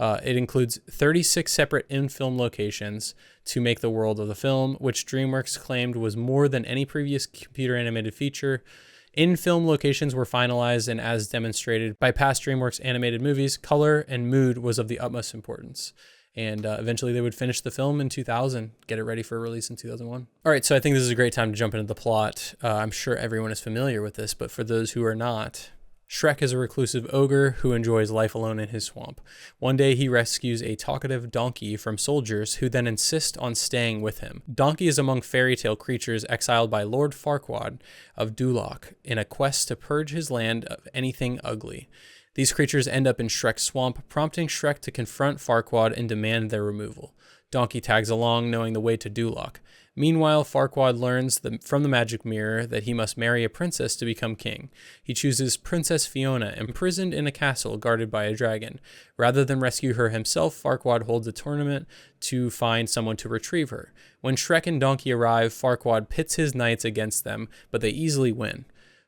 It includes 36 separate in-film locations to make the world of the film, which DreamWorks claimed was more than any previous computer animated feature. In-film locations were finalized, and as demonstrated by past DreamWorks animated movies, color and mood was of the utmost importance. And eventually they would finish the film in 2000, get it ready for release in 2001. All right, so I think this is a great time to jump into the plot. I'm sure everyone is familiar with this, but for those who are not, Shrek is a reclusive ogre who enjoys life alone in his swamp. One day, he rescues a talkative donkey from soldiers who then insist on staying with him. Donkey is among fairy tale creatures exiled by Lord Farquaad of Duloc in a quest to purge his land of anything ugly. These creatures end up in Shrek's swamp, prompting Shrek to confront Farquaad and demand their removal. Donkey tags along, knowing the way to Duloc. Meanwhile, Farquaad learns from the magic mirror that he must marry a princess to become king. He chooses Princess Fiona, imprisoned in a castle guarded by a dragon. Rather than rescue her himself, Farquaad holds a tournament to find someone to retrieve her. When Shrek and Donkey arrive, Farquaad pits his knights against them, but they easily win.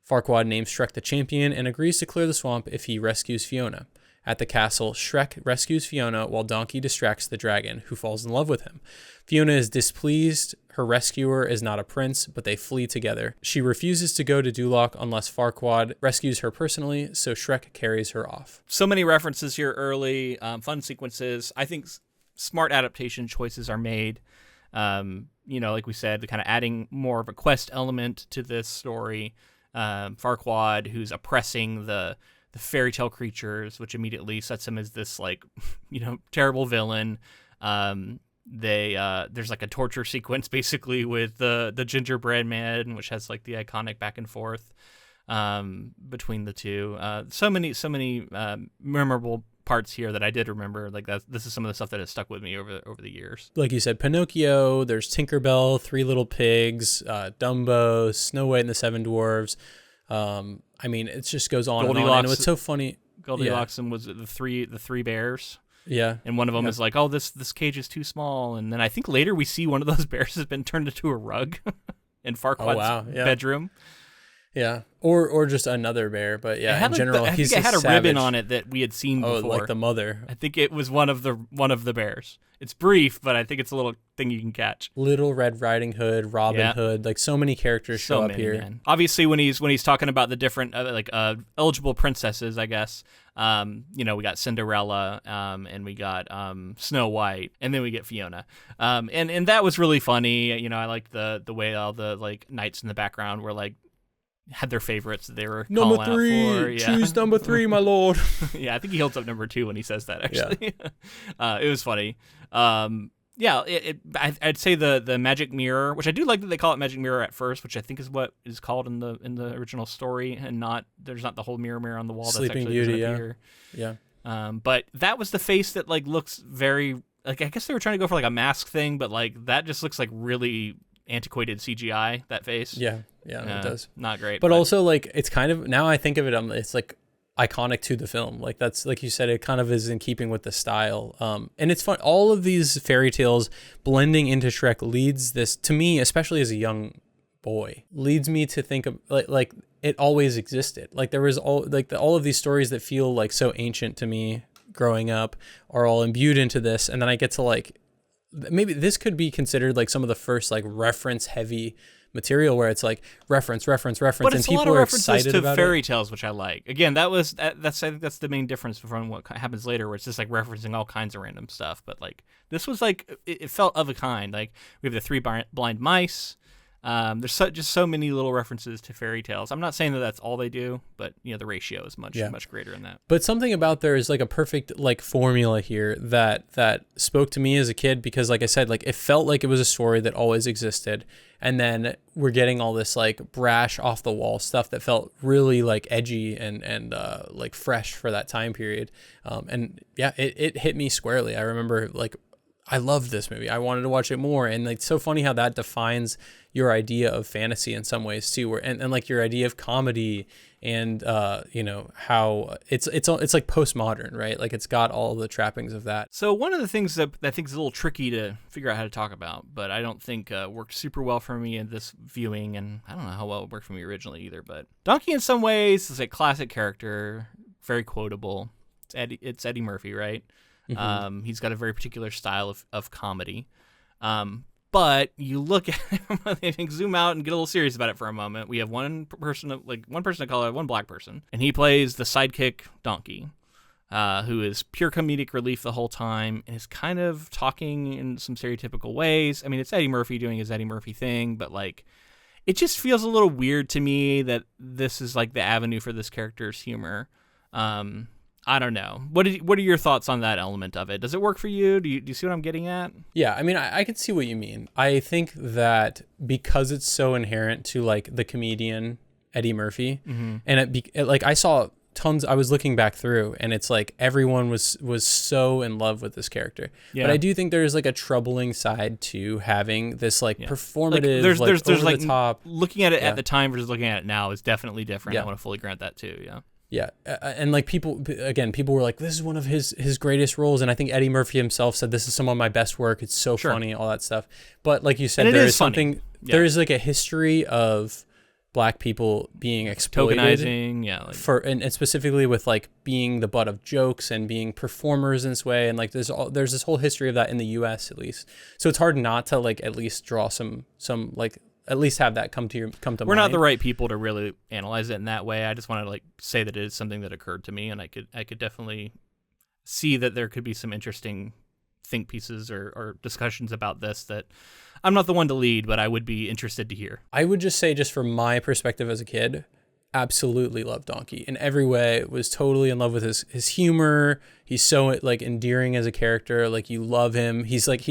Farquaad names Shrek the champion and agrees to clear the swamp if he rescues Fiona. At the castle, Shrek rescues Fiona while Donkey distracts the dragon, who falls in love with him. Fiona is displeased. Her rescuer is not a prince, but they flee together. She refuses to go to Duloc unless Farquaad rescues her personally, so Shrek carries her off. So many references here early, fun sequences. I think smart adaptation choices are made. Like we said, kind of adding more of a quest element to this story. Farquaad, who's oppressing the fairy tale creatures, which immediately sets him as this terrible villain. There's like a torture sequence basically with the gingerbread man, which has like the iconic back and forth between the two. So many memorable parts here that I did remember. Like this is some of the stuff that has stuck with me over the years. Like you said, Pinocchio, there's Tinkerbell, Three Little Pigs, Dumbo, Snow White and the Seven Dwarves. It just goes on and on. And what's so funny, Goldilocks and was it the three bears? Yeah. And one of them is like, oh, this cage is too small. And then I think later we see one of those bears has been turned into a rug in Farquaad's bedroom. Yeah. Or just another bear. But yeah, in general, I think it had a ribbon on it that we had seen before. Oh, like the mother. I think it was one of the bears. It's brief, but I think it's a little thing you can catch. Little Red Riding Hood, Robin Hood, like so many characters show up here. Man. Obviously, when he's talking about the different eligible princesses, I guess We got Cinderella, and we got Snow White, and then we get Fiona. And that was really funny. I liked the way all the like knights in the background were like had their favorites that they were number calling 3, out for. Yeah. choose number 3, my lord. Yeah, I think he holds up number 2 when he says that. Actually, it was funny. I'd say the magic mirror, which I do like that they call it magic mirror at first, which I think is what is called in the original story, and there's not the whole mirror on the wall. Sleeping that's actually Beauty, yeah. But that was the face that like looks very like, I guess they were trying to go for like a mask thing, but like that just looks like really antiquated CGI, that face. Yeah, it does. Not great. But also like it's kind of, now I think of it, it's like iconic to the film. Like that's, like you said, it kind of is in keeping with the style. And it's fun. All of these fairy tales blending into Shrek leads this to me, especially as a young boy, leads me to think of like it always existed. Like there was all of these stories that feel like so ancient to me growing up are all imbued into this. And then I get to like, maybe this could be considered like some of the first like reference heavy material where it's like reference, but and it's people a lot of are references excited to about fairy it. tales, which I like. Again, that's I think that's the main difference from what happens later, where it's just like referencing all kinds of random stuff. But like this was like it felt of a kind. Like we have the 3 blind mice. There's just so many little references to fairy tales. I'm not saying that that's all they do, but the ratio is much greater in that. But something about there is like a perfect like formula here that spoke to me as a kid, because like I said, like it felt like it was a story that always existed, and then we're getting all this like brash off the wall stuff that felt really like edgy and like fresh for that time period. And yeah, it hit me squarely. I remember like I loved this movie. I wanted to watch it more. And like, so funny how that defines your idea of fantasy in some ways too, and like your idea of comedy, and how it's like postmodern, right? Like it's got all the trappings of that. So one of the things that I think is a little tricky to figure out how to talk about, but I don't think worked super well for me in this viewing, and I don't know how well it worked for me originally either, but Donkey in some ways is a classic character, very quotable. It's Eddie Murphy, right? Mm-hmm. He's got a very particular style of comedy. But you look at it and zoom out and get a little serious about it for a moment. We have one person of color, one black person, and he plays the sidekick Donkey, who is pure comedic relief the whole time and is kind of talking in some stereotypical ways. I mean, it's Eddie Murphy doing his Eddie Murphy thing, but like, it just feels a little weird to me that this is like the avenue for this character's humor. I don't know. What are your thoughts on that element of it? Does it work for you? Do you see what I'm getting at? Yeah, I mean, I can see what you mean. I think that because it's so inherent to like the comedian Eddie Murphy, mm-hmm. and it like I saw tons. I was looking back through, and it's like everyone was so in love with this character. Yeah. But I do think there's like a troubling side to having this like performative, like, there's over the top. Looking at it at the time versus looking at it now is definitely different. I want to fully grant that too. Yeah. Yeah, and like people were like, this is one of his greatest roles, and I think Eddie Murphy himself said this is some of my best work. It's so funny, all that stuff. But like you said, there is something. There is like a history of black people being exploited, tokenizing, for and specifically with like being the butt of jokes and being performers in this way, and like there's this whole history of that in the U.S. at least. So it's hard not to like at least draw some like. At least have that come to mind. We're not the right people to really analyze it in that way. I just want to like say that it is something that occurred to me, and I could definitely see that there could be some interesting think pieces or discussions about this that I'm not the one to lead, but I would be interested to hear. I would just say, just from my perspective as a kid, absolutely loved Donkey in every way. Was totally in love with his humor. He's so like endearing as a character. Like you love him. He's like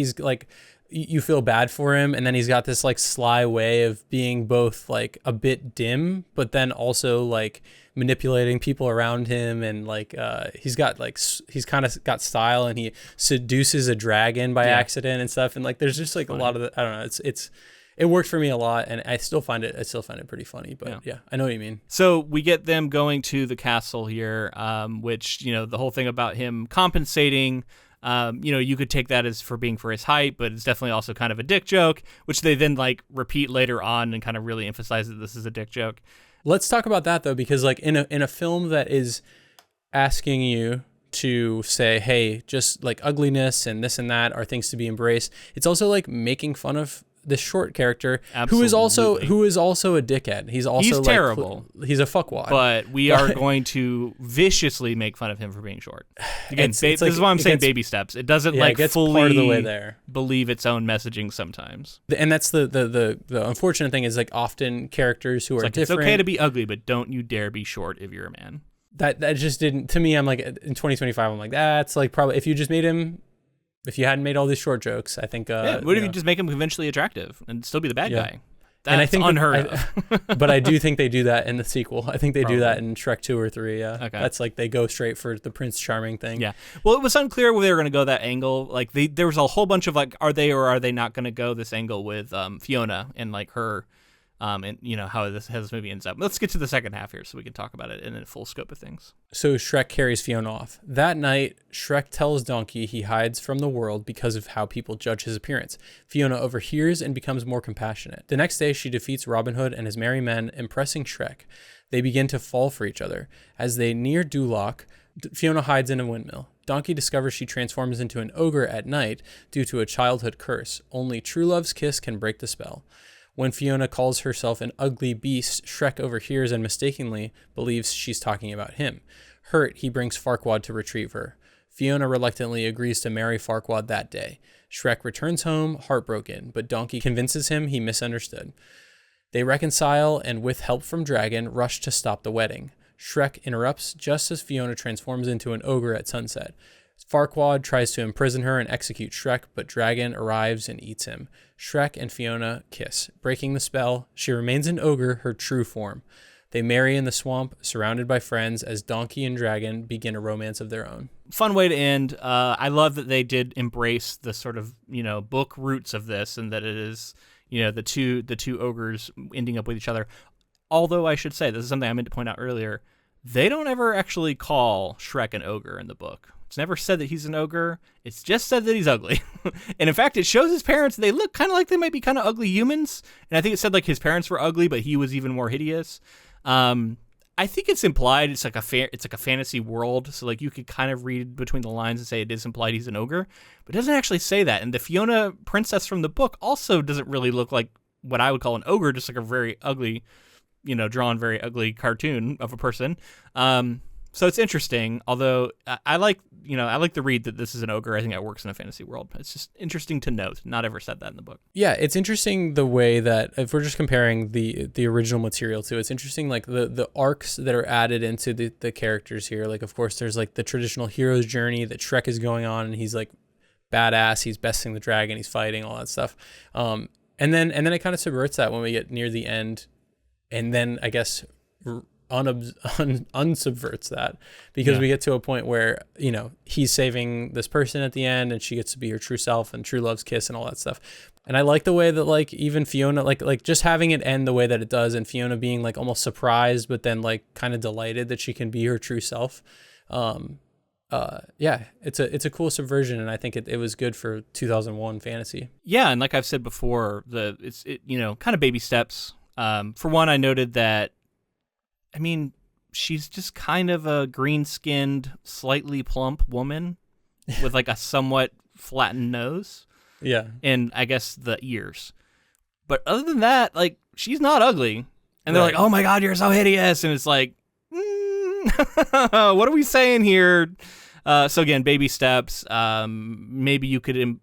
you feel bad for him, and then he's got this like sly way of being both like a bit dim, but then also like manipulating people around him, and like he's kind of got style, and he seduces a dragon by accident and stuff, and like there's just like a lot of the, I don't know, it worked for me a lot, and I still find it pretty funny, but yeah, I know what you mean. So we get them going to the castle here, which the whole thing about him compensating. You could take that as for being for his height, but it's definitely also kind of a dick joke, which they then like repeat later on and kind of really emphasize that this is a dick joke. Let's talk about that though, because like in a film that is asking you to say, hey, just like ugliness and this and that are things to be embraced, it's also like making fun of this short character Absolutely. who is also a dickhead. He's He's terrible. He's a fuckwad. But we are going to viciously make fun of him for being short. Again, It's this like- is why I'm it saying gets- baby steps. It doesn't it gets fully part of the way there. believe its own messaging sometimes. And that's the unfortunate thing is like often characters who are It's different. okay to be ugly, but don't you dare be short if you're a man. That just didn't, to me, I'm like, in 2025, I'm like, that's like probably, if you just made him, if you hadn't made all these short jokes, I think. What if you just make him conventionally attractive and still be the bad guy? That's and I think unheard of. But I do think they do that in the sequel. I think they do that Probably. in Shrek 2 or 3. Yeah. Okay. That's like they go straight for the Prince Charming thing. Yeah. Well, it was unclear whether they were going to go that angle. Like there was a whole bunch of like, are they or are they not going to go this angle with Fiona and like her, and you know how this movie ends up. Let's get to the second half here so we can talk about it in a full scope of things. So Shrek carries Fiona off. That night, Shrek tells Donkey he hides from the world because of how people judge his appearance. Fiona overhears and becomes more compassionate. The next day, she defeats Robin Hood and his merry men, impressing Shrek. They begin to fall for each other. As they near Duloc, Fiona hides in a windmill. Donkey discovers she transforms into an ogre at night due to a childhood curse. Only true love's kiss can break the spell. When Fiona calls herself an ugly beast, Shrek overhears and mistakenly believes she's talking about him. Hurt, he brings Farquaad to retrieve her. Fiona reluctantly agrees to marry Farquaad that day. Shrek returns home, heartbroken, but Donkey convinces him he misunderstood. They reconcile and, with help from Dragon, rush to stop the wedding. Shrek interrupts just as Fiona transforms into an ogre at sunset. Farquaad tries to imprison her and execute Shrek, but Dragon arrives and eats him. Shrek and Fiona kiss. Breaking the spell, she remains an ogre, her true form. They marry in the swamp, surrounded by friends, as Donkey and Dragon begin a romance of their own. Fun way to end. I love that they did embrace the sort of, book roots of this, and that it is, the two ogres ending up with each other. Although I should say, this is something I meant to point out earlier, they don't ever actually call Shrek an ogre in the book. It's never said that he's an ogre. It's just said that he's ugly. And in fact, it shows his parents, they look kind of like they might be kind of ugly humans. And I think it said like his parents were ugly, but he was even more hideous. I think it's implied it's like a fantasy world. So like you could kind of read between the lines and say it is implied he's an ogre, but it doesn't actually say that. And the Fiona princess from the book also doesn't really look like what I would call an ogre, just like a very ugly, drawn very ugly cartoon of a person. So it's interesting, although I like the read that this is an ogre. I think that works in a fantasy world. It's just interesting to note. Not ever said that in the book. Yeah, it's interesting the way that, if we're just comparing the original material to, it's interesting like the arcs that are added into the characters here. Like, of course, there's like the traditional hero's journey that Shrek is going on, and he's like badass, he's besting the dragon, he's fighting, all that stuff. And then it kind of subverts that when we get near the end, and then I guess unsubverts that, because we get to a point where he's saving this person at the end, and she gets to be her true self and true love's kiss and all that stuff. And I like the way that like even Fiona like just having it end the way that it does, and Fiona being like almost surprised but then like kind of delighted that she can be her true self. It's a cool subversion, and I think it was good for 2001 fantasy. Yeah, and like I've said before, it's kind of baby steps. For one, I noted that, I mean, she's just kind of a green-skinned, slightly plump woman with like a somewhat flattened nose. Yeah. And I guess the ears. But other than that, like, she's not ugly. And they're like, oh my God, you're so hideous. And it's like, what are we saying here? So again, baby steps. Maybe you could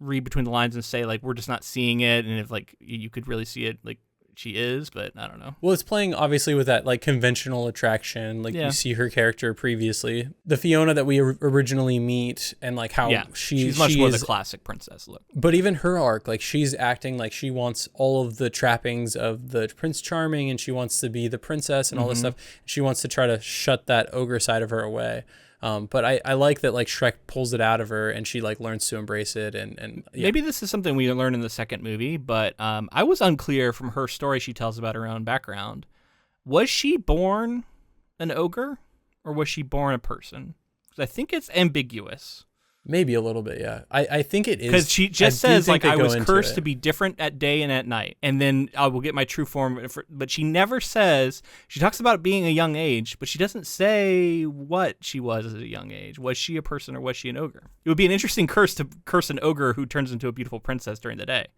read between the lines and say like, we're just not seeing it. And if like you could really see it, like, she is, but I don't know. Well, it's playing obviously with that like conventional attraction, like you see her character previously, the Fiona that we originally meet, and like how she's much more the classic princess look. But even her arc, like she's acting like she wants all of the trappings of the Prince Charming, and she wants to be the princess and all this stuff. She wants to try to shut that ogre side of her away. But I like that like Shrek pulls it out of her, and she like learns to embrace it. And maybe this is something we learn in the second movie, but I was unclear from her story she tells about her own background. Was she born an ogre, or was she born a person? Because I think it's ambiguous. Maybe a little bit, yeah. I think it is. Because she just says, like, I was cursed to be different at day and at night, and then I will get my true form. But she never says, she talks about being a young age, but she doesn't say what she was at a young age. Was she a person or was she an ogre? It would be an interesting curse to curse an ogre who turns into a beautiful princess during the day.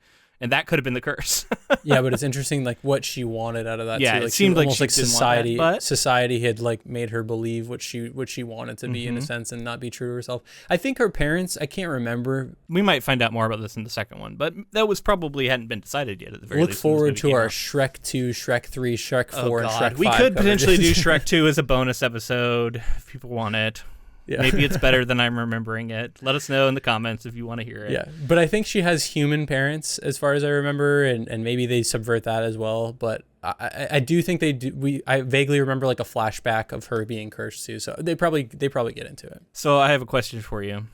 And that could have been the curse. Yeah, but it's interesting, like what she wanted out of that. Yeah, too. it seemed like almost she like didn't want that, but society had like made her believe what she wanted to be in a sense, and not be true to herself. I think her parents, I can't remember. We might find out more about this in the second one, but that was probably hadn't been decided yet at the very least. Look forward to our Shrek 2, Shrek 3, Shrek 4, and Shrek 5. We could potentially do Shrek 2 as a bonus episode if people want it. Yeah. Maybe it's better than I'm remembering it. Let us know in the comments if you want to hear it. Yeah, but I think she has human parents, as far as I remember, and maybe they subvert that as well. But I do think they do. I vaguely remember like a flashback of her being cursed too. So they probably get into it. So I have a question for you.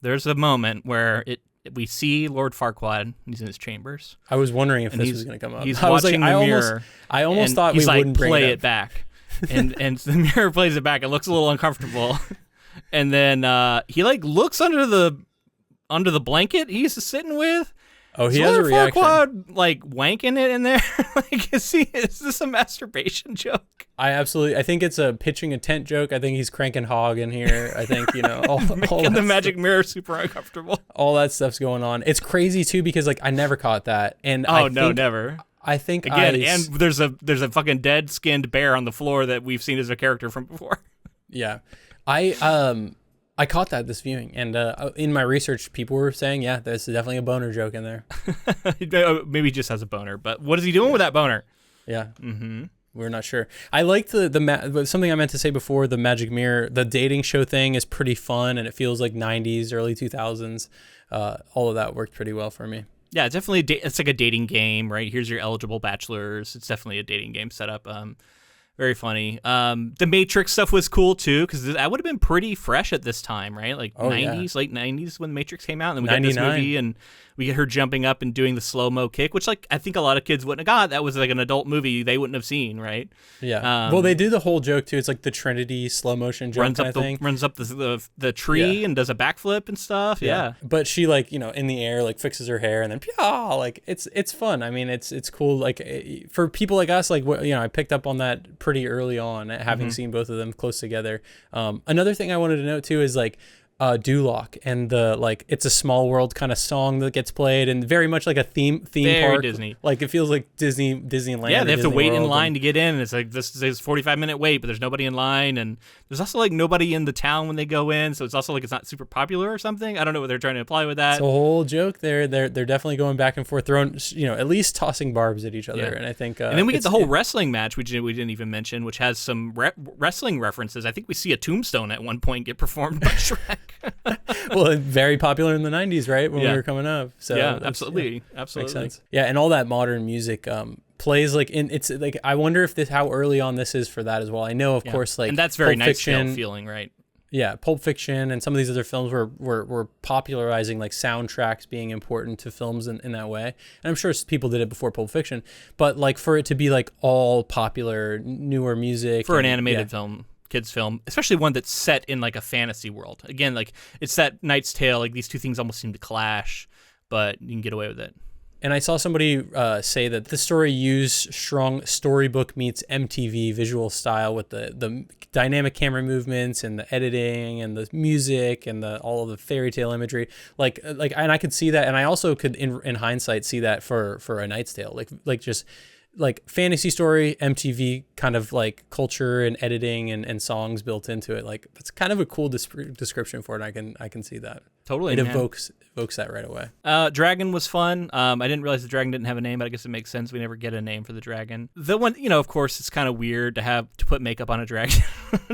There's a moment where we see Lord Farquaad. He's in his chambers. I was wondering if this was going to come up. He's watching the mirror. I almost thought we wouldn't play bring it back, and the mirror plays it back. It looks a little uncomfortable. And then he like looks under the blanket he's sitting with. Oh, he has a reaction. Farquaad, like wanking it in there. Like, is this a masturbation joke? I think it's a pitching a tent joke. I think he's cranking hog in here. I think, all making the magic mirror super uncomfortable. All that stuff's going on. It's crazy too because like I never caught that. And never. I think and there's a fucking dead skinned bear on the floor that we've seen as a character from before. Yeah. I caught that this viewing, and in my research, people were saying, yeah, there's definitely a boner joke in there. Maybe he just has a boner, but what is he doing with that boner? Yeah. Mm-hmm. We're not sure. I like something I meant to say before, the magic mirror, the dating show thing is pretty fun, and it feels like 90s, early 2000s. All of that worked pretty well for me. Yeah, it's definitely it's like a dating game, right? Here's your eligible bachelors. It's definitely a dating game setup. Very funny. The Matrix stuff was cool too, because that would have been pretty fresh at this time, right? Like 90s, late 90s when Matrix came out, and then we got this movie, and we get her jumping up and doing the slow-mo kick, which like I think a lot of kids wouldn't have got. That was like an adult movie they wouldn't have seen, right? Yeah. Well, they do the whole joke too. It's like the Trinity slow motion jump kind of thing. Runs up the tree and does a backflip and stuff. Yeah. But she like in the air like fixes her hair and then like it's fun. I mean it's cool. Like for people like us, like I picked up on that pretty early on, having seen both of them close together. Another thing I wanted to note too is like Duloc and the like It's a Small World kind of song that gets played, and very much like a theme very park. Disney. Like it feels like Disneyland. Yeah, they have to Disney wait World in line to get in. And it's like this is 45-minute wait, but there's nobody in line, and there's also like nobody in the town when they go in, so it's also like it's not super popular or something. I don't know what they're trying to imply with that. It's a whole joke there. They're definitely going back and forth, throwing at least tossing barbs at each other, and I think. And then we get the whole wrestling match, which we didn't even mention, which has some wrestling references. I think we see a tombstone at one point get performed by Shrek. Well, very popular in the 90s, right? When we were coming up. So yeah, absolutely. Makes sense. Yeah, and all that modern music plays like it's like I wonder if how early on this is for that as well. I know, of course, like and that's very Pulp Night Fiction, Tale feeling, right? Yeah, Pulp Fiction and some of these other films were popularizing like soundtracks being important to films in that way. And I'm sure people did it before Pulp Fiction, but like for it to be like all popular newer music for an animated film. Kids film, especially one that's set in like a fantasy world. Again, like it's that Knight's Tale. Like these two things almost seem to clash, but you can get away with it. And I saw somebody say that the story used strong storybook meets MTV visual style with the dynamic camera movements and the editing and the music and all of the fairy tale imagery. Like, and I could see that, and I also could in hindsight see that for A Knight's Tale. Like just. Like fantasy story, MTV kind of like culture and editing and songs built into it. Like that's kind of a cool description for it. I can see that. Totally. It evokes that right away. Dragon was fun. I didn't realize the dragon didn't have a name, but I guess it makes sense. We never get a name for the dragon. The one, of course, it's kind of weird to put makeup on a dragon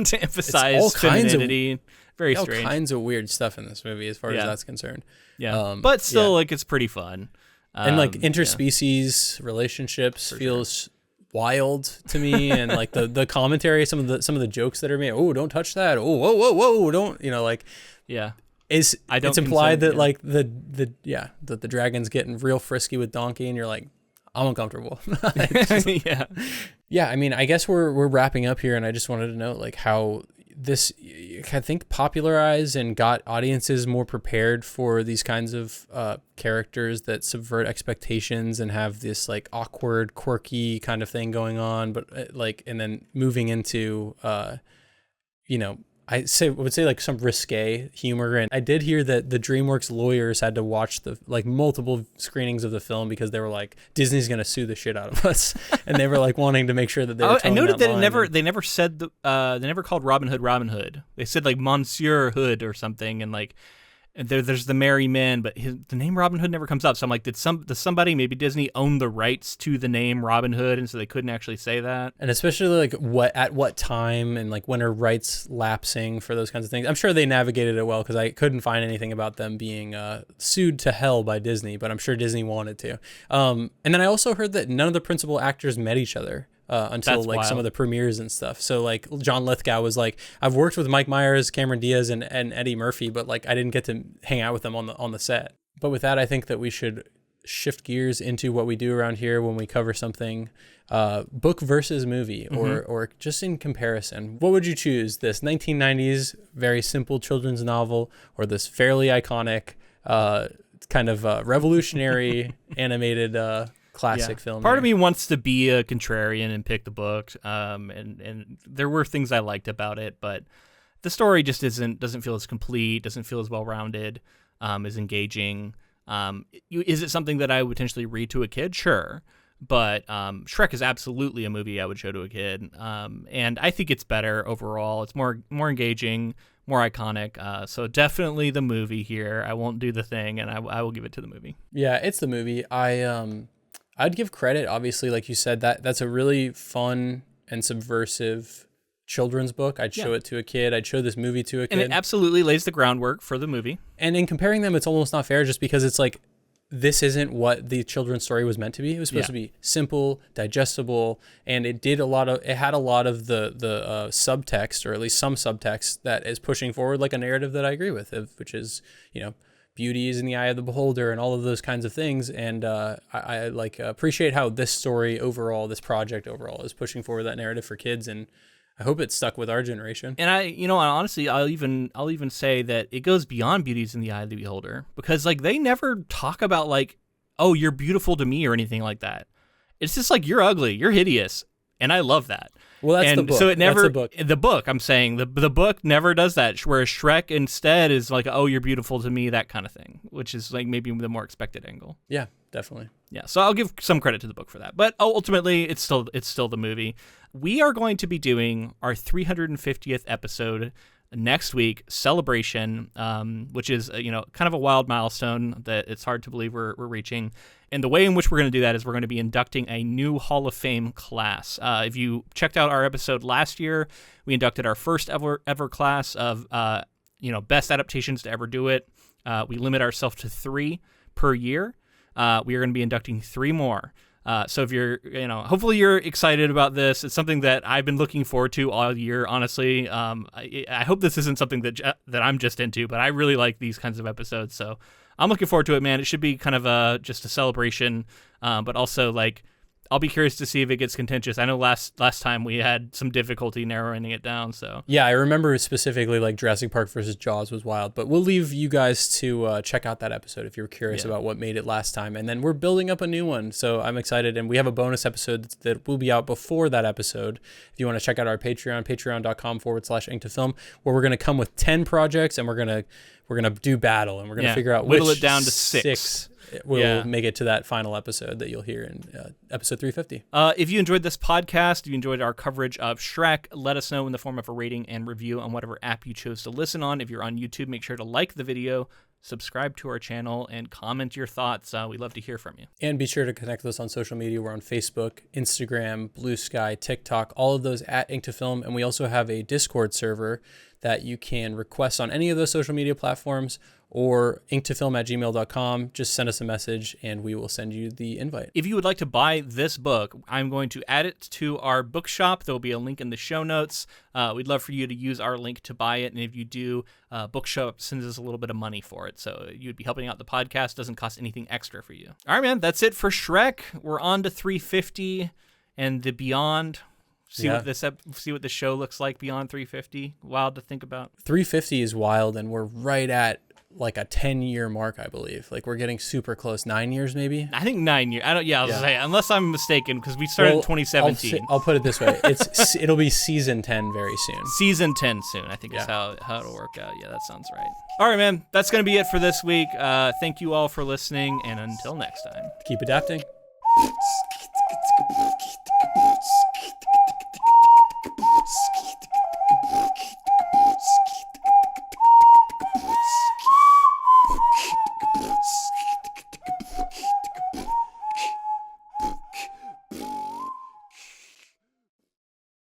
to emphasize femininity. Very strange. All kinds of weird stuff in this movie as far as that's concerned. Yeah. But still, like it's pretty fun. And like interspecies relationships feels wild to me, and like the commentary, some of the jokes that are made. Oh, don't touch that. Oh, whoa, don't it's implied that like that the dragon's getting real frisky with Donkey, and you're like, I'm uncomfortable. Yeah. I mean, I guess we're wrapping up here, and I just wanted to note like how this, I think, popularized and got audiences more prepared for these kinds of characters that subvert expectations and have this like awkward, quirky kind of thing going on, but and then moving into would say like some risque humor. And I did hear that the DreamWorks lawyers had to watch the like multiple screenings of the film because they were like, Disney's gonna sue the shit out of us, and they were like wanting to make sure that they were. I noted that they never said they never called Robin Hood Robin Hood. They said like Monsieur Hood or something, and like. And there's the Merry Men, but the name Robin Hood never comes up. So I'm like, does somebody, maybe Disney, own the rights to the name Robin Hood, and so they couldn't actually say that? And especially like at what time, and like when are rights lapsing for those kinds of things. I'm sure they navigated it well because I couldn't find anything about them being sued to hell by Disney, but I'm sure Disney wanted to. And then I also heard that none of the principal actors met each other. Until That's like wild. some of the premieres and stuff. So like John Lithgow was like, I've worked with Mike Myers, Cameron Diaz, and Eddie Murphy, but like I didn't get to hang out with them on the set. But with that, I think that we should shift gears into what we do around here when we cover something book versus movie, or just in comparison. What would you choose? This 1990s very simple children's novel, or this fairly iconic kind of revolutionary animated classic film? Part of me wants to be a contrarian and pick the book, and there were things I liked about it, but the story just doesn't feel as complete, doesn't feel as well-rounded, as engaging. Is it something that I would potentially read to a kid? Sure, but Shrek is absolutely a movie I would show to a kid, and I think it's better overall. It's more engaging, more iconic, so definitely the movie here. I won't do the thing, and I will give it to the movie. Yeah, it's the movie. I'd give credit, obviously, like you said, that's a really fun and subversive children's book. I'd show it to a kid. I'd show this movie to a kid. And it absolutely lays the groundwork for the movie. And in comparing them, it's almost not fair just because it's like, this isn't what the children's story was meant to be. It was supposed to be simple, digestible, and it had a lot of the subtext, or at least some subtext, that is pushing forward like a narrative that I agree with, which is, beauty is in the eye of the beholder and all of those kinds of things. And I appreciate how this story overall, this project overall, is pushing forward that narrative for kids, and I hope it's stuck with our generation. And honestly, I'll even say that it goes beyond beauty's in the eye of the beholder, because like they never talk about like, oh, you're beautiful to me or anything like that. It's just like, you're ugly, you're hideous, and I love that. Well, that's the book. So it never, that's the book, I'm saying, the book never does that, whereas Shrek instead is like, oh, you're beautiful to me, that kind of thing, which is like maybe the more expected angle. Yeah, definitely. Yeah, so I'll give some credit to the book for that. But ultimately, it's still the movie. We are going to be doing our 350th episode next week, Celebration, which is kind of a wild milestone that it's hard to believe we're reaching. And the way in which we're going to do that is we're going to be inducting a new Hall of Fame class. If you checked out our episode last year, we inducted our first ever class of best adaptations to ever do it. We limit ourselves to 3 per year. We are going to be inducting 3 more. So if you're, hopefully you're excited about this. It's something that I've been looking forward to all year, honestly. I hope this isn't something that I'm just into, but I really like these kinds of episodes. So I'm looking forward to it, man. It should be kind of just a celebration, but also like, I'll be curious to see if it gets contentious. I know last time we had some difficulty narrowing it down. So yeah, I remember specifically like Jurassic Park versus Jaws was wild, but we'll leave you guys to check out that episode if you're curious about what made it last time. And then we're building up a new one, so I'm excited. And we have a bonus episode that will be out before that episode. If you want to check out our Patreon, patreon.com/ink2film, where we're going to come with 10 projects, and we're gonna do battle, and we're gonna figure out whittle which it down to 6. We'll make it to that final episode that you'll hear in episode 350. If you enjoyed this podcast, if you enjoyed our coverage of Shrek, let us know in the form of a rating and review on whatever app you chose to listen on. If you're on YouTube, make sure to like the video, subscribe to our channel, and comment your thoughts. We'd love to hear from you. And be sure to connect with us on social media. We're on Facebook, Instagram, Blue Sky, TikTok, all of those at Ink2Film. And we also have a Discord server that you can request on any of those social media platforms, or ink2film@gmail.com. Just send us a message and we will send you the invite. If you would like to buy this book, I'm going to add it to our bookshop. There will be a link in the show notes. We'd love for you to use our link to buy it. And if you do, Bookshop sends us a little bit of money for it. So you'd be helping out the podcast. Doesn't cost anything extra for you. All right, man, that's it for Shrek. We're on to 350 and the beyond. See what the show looks like beyond 350. Wild to think about. 350 is wild, and we're right at like a 10-year mark, I believe. Like we're getting super close. 9 years maybe. I think 9 years. I don't. Yeah, I was gonna say, unless I'm mistaken, because we started in 2017. I'll put it this way: it'll be season 10 very soon. Season 10 soon, I think is how it'll work out. Yeah, that sounds right. All right, man. That's gonna be it for this week. Thank you all for listening, and until next time, Keep adapting.